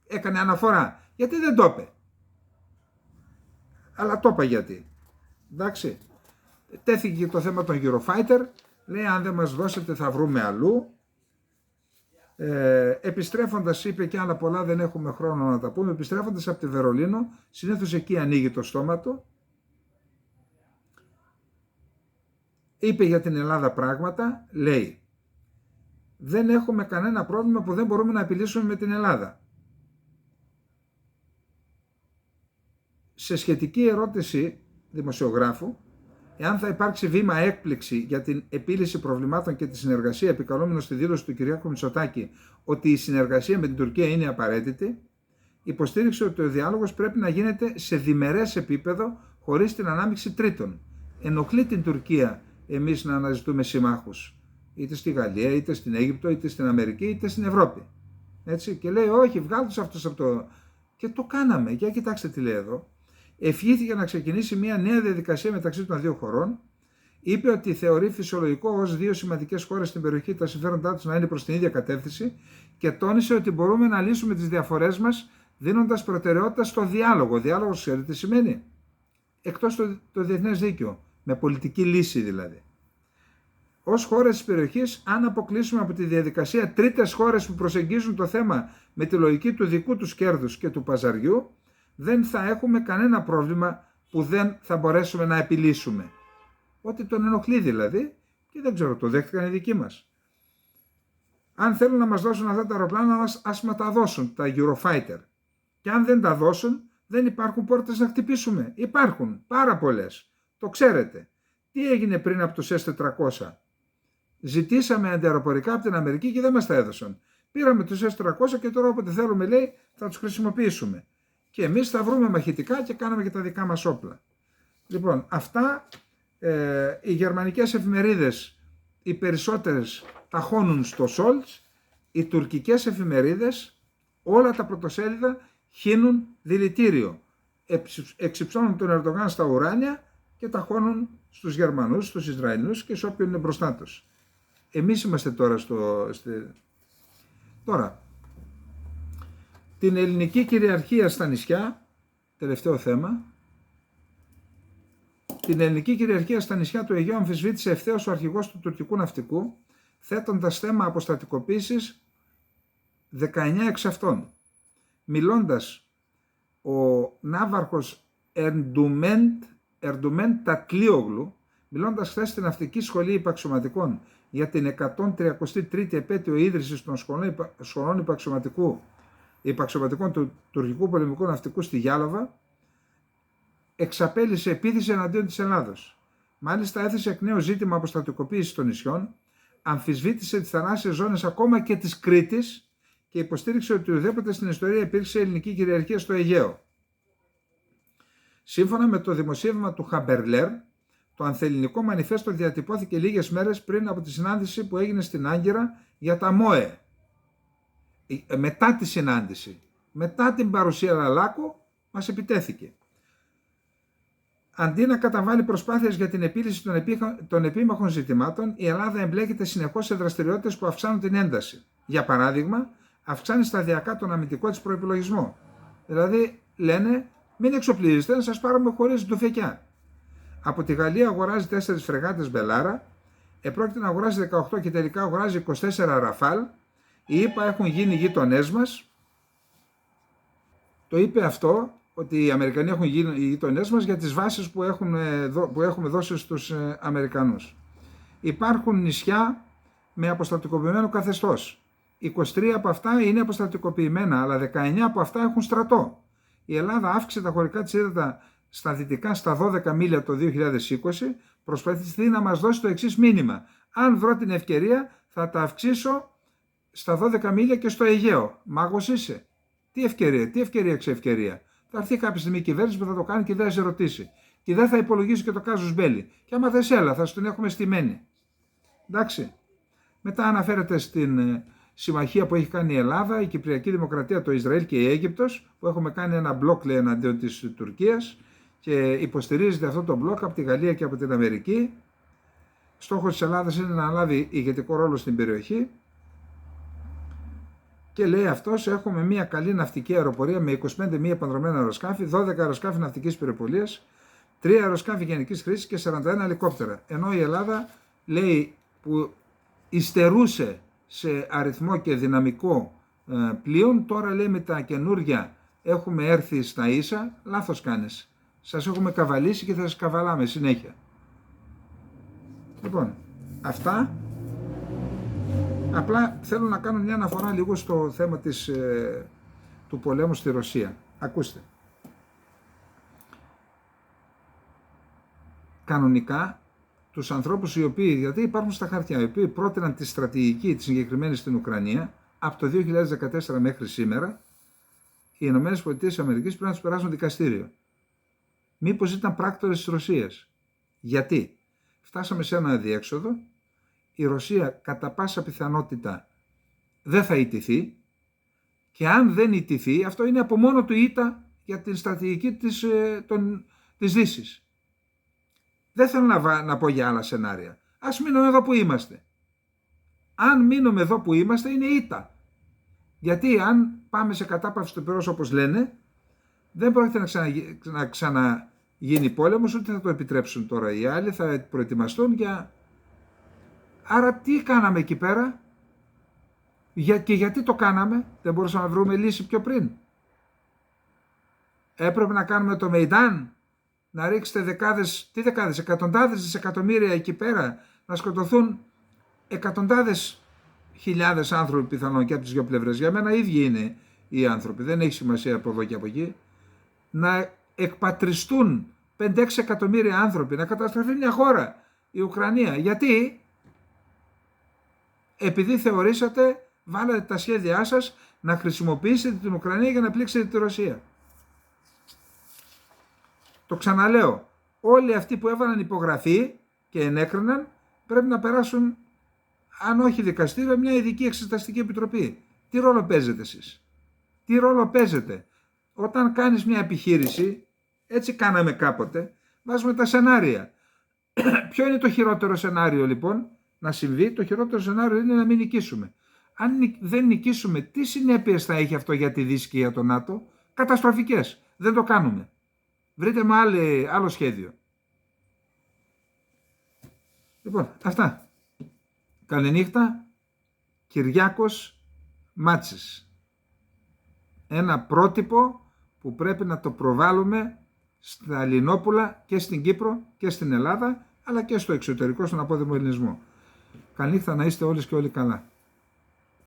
Έκανε αναφορά. Γιατί δεν το είπε? Αλλά το είπα γιατί. Εντάξει. Τέθηκε και το θέμα των Eurofighter. Λέει αν δεν μας δώσετε θα βρούμε αλλού. Επιστρέφοντας, είπε και άλλα πολλά, δεν έχουμε χρόνο να τα πούμε. Επιστρέφοντας από τη Βερολίνο, συνήθως εκεί ανοίγει το στόμα του. Είπε για την Ελλάδα πράγματα, λέει δεν έχουμε κανένα πρόβλημα που δεν μπορούμε να επιλύσουμε με την Ελλάδα. Σε σχετική ερώτηση δημοσιογράφου, εάν θα υπάρξει βήμα έκπληξη για την επίλυση προβλημάτων και τη συνεργασία, επικαλούμενο στη δήλωση του Κυριάκου Μητσοτάκη ότι η συνεργασία με την Τουρκία είναι απαραίτητη, υποστήριξε ότι ο διάλογος πρέπει να γίνεται σε διμερές επίπεδο χωρίς την ανάμειξη τρίτων. Ενοχλεί την Τουρκία εμείς να αναζητούμε συμμάχους, είτε στη Γαλλία, είτε στην Αίγυπτο, είτε στην Αμερική, είτε στην Ευρώπη. Έτσι, και λέει όχι, βγάλτε τους αυτούς από το... Και το κάναμε. Για κοιτάξτε τι λέει εδώ. Ευχήθηκε να ξεκινήσει μια νέα διαδικασία μεταξύ των δύο χωρών. Είπε ότι θεωρεί φυσιολογικό ως δύο σημαντικές χώρες στην περιοχή τα συμφέροντά τους να είναι προς την ίδια κατεύθυνση και τόνισε ότι μπορούμε να λύσουμε τις διαφορές μας δίνοντας προτεραιότητα στο διάλογο. Διάλογος, ξέρετε τι σημαίνει? Εκτός το διεθνές δίκαιο. Με πολιτική λύση δηλαδή. Ως χώρες της περιοχής, αν αποκλείσουμε από τη διαδικασία τρίτες χώρες που προσεγγίζουν το θέμα με τη λογική του δικού τους κέρδους και του παζαριού, δεν θα έχουμε κανένα πρόβλημα που δεν θα μπορέσουμε να επιλύσουμε. Ότι τον ενοχλεί δηλαδή, και δεν ξέρω, το δέχτηκαν οι δικοί μας. Αν θέλουν να μας δώσουν αυτά τα αεροπλάνα, ας μας τα δώσουν, τα Eurofighter. Και αν δεν τα δώσουν, δεν υπάρχουν πόρτες να χτυπήσουμε. Υπάρχουν πάρα πολλές. Το ξέρετε. Τι έγινε πριν από τους S-400? Ζητήσαμε αντιαεροπορικά από την Αμερική και δεν μας τα έδωσαν. Πήραμε τους S-400 και τώρα όποτε θέλουμε, λέει, θα τους χρησιμοποιήσουμε. Και εμείς θα βρούμε μαχητικά και κάναμε και τα δικά μας όπλα. Λοιπόν, αυτά οι γερμανικές εφημερίδες, οι περισσότερες ταχώνουν στο Σόλτς, οι τουρκικές εφημερίδες, όλα τα πρωτοσέλιδα χύνουν δηλητήριο. Εξυψώνουν τον Ερντογάν στα ουράνια και ταχώνουν στους Γερμανούς, στους Ισραηλινούς και σε όποιον είναι μπροστά τους. Εμείς είμαστε τώρα Τώρα, την ελληνική κυριαρχία στα νησιά, τελευταίο θέμα, την ελληνική κυριαρχία στα νησιά του Αιγαίου αμφισβήτησε ευθέως ο αρχηγός του τουρκικού ναυτικού, θέτοντας θέμα αποστατικοποίησης 19 εξ αυτών. Μιλώντας ο ναύαρχος Ερντουμέντ Τατλίογλου, μιλώντας χθες στην Ναυτική Σχολή Υπαξιωματικών για την 133η επέτειο ίδρυσης των σχολών υπαξιωματικών του τουρκικού πολεμικού ναυτικού στη Γιάλοβα, εξαπέλυσε επίθεση εναντίον της Ελλάδος. Μάλιστα έθεσε εκ νέου ζήτημα αποστρατικοποίησης των νησιών, αμφισβήτησε τις θαλάσσιες ζώνες ακόμα και της Κρήτης και υποστήριξε ότι ουδέποτε στην ιστορία υπήρξε ελληνική κυριαρχία στο Αιγαίο. Σύμφωνα με το δημοσίευμα του Χαμπερλέρ, το ανθελληνικό μανιφέστο διατυπώθηκε λίγες μέρες πριν από τη συνάντηση που έγινε στην Άγκυρα για τα ΜΟΕ. Μετά τη συνάντηση, μετά την παρουσία Λαλάκου, μας επιτέθηκε. Αντί να καταβάλει προσπάθειες για την επίλυση των επίμαχων ζητημάτων, η Ελλάδα εμπλέκεται συνεχώς σε δραστηριότητες που αυξάνουν την ένταση. Για παράδειγμα, αυξάνει σταδιακά τον αμυντικό της προϋπολογισμό. Δηλαδή, λένε, μην εξοπλίζεστε, να σας πάρουμε χωρίς ντουφεκιά. Από τη Γαλλία αγοράζει 4 φρεγάτες Μπελάρα, επρόκειται να αγοράζει 18 και τελικά αγοράζει 24 Ραφάλ. Οι ΗΠΑ έχουν γίνει γείτονές μας. Το είπε αυτό, ότι οι Αμερικανοί έχουν γίνει οι γείτονές μας για τις βάσεις που έχουμε δώσει στους Αμερικανούς. Υπάρχουν νησιά με αποστρατικοποιημένο καθεστώς. 23 από αυτά είναι αποστρατικοποιημένα, αλλά 19 από αυτά έχουν στρατό. Η Ελλάδα αύξησε τα χωρικά της ύδατα στα δυτικά στα 12 μίλια το 2020, προσπαθεί να μας δώσει το εξής μήνυμα. Αν βρω την ευκαιρία θα τα αυξήσω στα 12 μίλια και στο Αιγαίο. Μάγος είσαι. Τι ευκαιρία ξευκαιρία. Θα έρθει κάποια στιγμή η κυβέρνηση που θα το κάνει και δεν θα σε ρωτήσει. Και δεν θα υπολογίσει και το κάζους μπέλι. Και άμα δεν έλα, θα σου την έχουμε στημένη. Εντάξει. Μετά αναφέρεται στην συμμαχία που έχει κάνει η Ελλάδα, η Κυπριακή Δημοκρατία, το Ισραήλ και η Αίγυπτος, που έχουμε κάνει ένα μπλοκ, λέει, εναντίον της Τουρκίας και υποστηρίζεται αυτό το μπλοκ από τη Γαλλία και από την Αμερική. Στόχος της Ελλάδας είναι να λάβει ηγετικό ρόλο στην περιοχή. Και λέει αυτός, έχουμε μια καλή ναυτική αεροπορία με 25 μη επανδρομένα αεροσκάφη, 12 αεροσκάφη ναυτικής πυροπολίας, 3 αεροσκάφη γενικής χρήσης και 41 ελικόπτερα. Ενώ η Ελλάδα, λέει, που υστερούσε σε αριθμό και δυναμικό πλοίων, τώρα, λέει, με τα καινούρια έχουμε έρθει στα ίσα. Λάθος κάνεις. Σας έχουμε καβαλήσει και θα σας καβαλάμε συνέχεια. Λοιπόν, αυτά. Απλά θέλω να κάνω μια αναφορά λίγο στο θέμα του πολέμου στη Ρωσία. Ακούστε. Κανονικά, τους ανθρώπους οι οποίοι, γιατί υπάρχουν στα χαρτιά, οι οποίοι πρότειναν τη στρατηγική τη συγκεκριμένη στην Ουκρανία, από το 2014 μέχρι σήμερα, οι ΗΠΑ πρέπει να τους περάσουν δικαστήριο. Μήπως ήταν πράκτορες της Ρωσίας. Γιατί? Φτάσαμε σε ένα αδιέξοδο. Η Ρωσία κατά πάσα πιθανότητα δεν θα ηττηθεί και αν δεν ηττηθεί, αυτό είναι από μόνο του ήττα για την στρατηγική της Δύσης. Δεν θέλω να πω για άλλα σενάρια. Ας μείνουμε εδώ που είμαστε. Αν μείνουμε εδώ που είμαστε είναι ήττα. Γιατί αν πάμε σε κατάπαυση του πυρός όπως λένε, δεν πρόκειται να ξαναγίνει πόλεμος, ούτε θα το επιτρέψουν τώρα οι άλλοι, θα προετοιμαστούν για... Άρα τι κάναμε εκεί πέρα και γιατί το κάναμε, δεν μπορούσαμε να βρούμε λύση πιο πριν. Έπρεπε να κάνουμε το Μεϊντάν, να ρίξετε εκατοντάδες δισεκατομμύρια εκεί πέρα, να σκοτωθούν εκατοντάδες χιλιάδες άνθρωποι πιθανόν και από τις δύο πλευρές. Για μένα ίδιοι είναι οι άνθρωποι, δεν έχει σημασία από εδώ και από εκεί. Να εκπατριστούν 5-6 εκατομμύρια άνθρωποι, να καταστραφεί μια χώρα, η Ουκρανία. Γιατί? Επειδή θεωρήσατε, βάλατε τα σχέδιά σας να χρησιμοποιήσετε την Ουκρανία για να πλήξετε τη Ρωσία. Το ξαναλέω, όλοι αυτοί που έβαλαν υπογραφή και ενέκριναν πρέπει να περάσουν, αν όχι δικαστήριο, μια ειδική εξεταστική επιτροπή. Τι ρόλο παίζετε εσείς? Τι ρόλο παίζετε? Όταν κάνεις μια επιχείρηση, έτσι κάναμε κάποτε, βάζουμε τα σενάρια. Ποιο είναι το χειρότερο σενάριο λοιπόν να συμβεί? Το χειρότερο σενάριο είναι να μην νικήσουμε. Αν δεν νικήσουμε, τι συνέπειες θα έχει αυτό για τη Δύση και για το ΝΑΤΟ? Καταστροφικές. Δεν το κάνουμε. Βρείτε με άλλο σχέδιο. Λοιπόν, αυτά. Καληνύχτα. Κυριάκος Μάτσης. Ένα πρότυπο που πρέπει να το προβάλλουμε στα Ελληνόπουλα και στην Κύπρο και στην Ελλάδα, αλλά και στο εξωτερικό, στον απόδημο ελληνισμό. Καληνύχτα, να είστε όλες και όλοι καλά.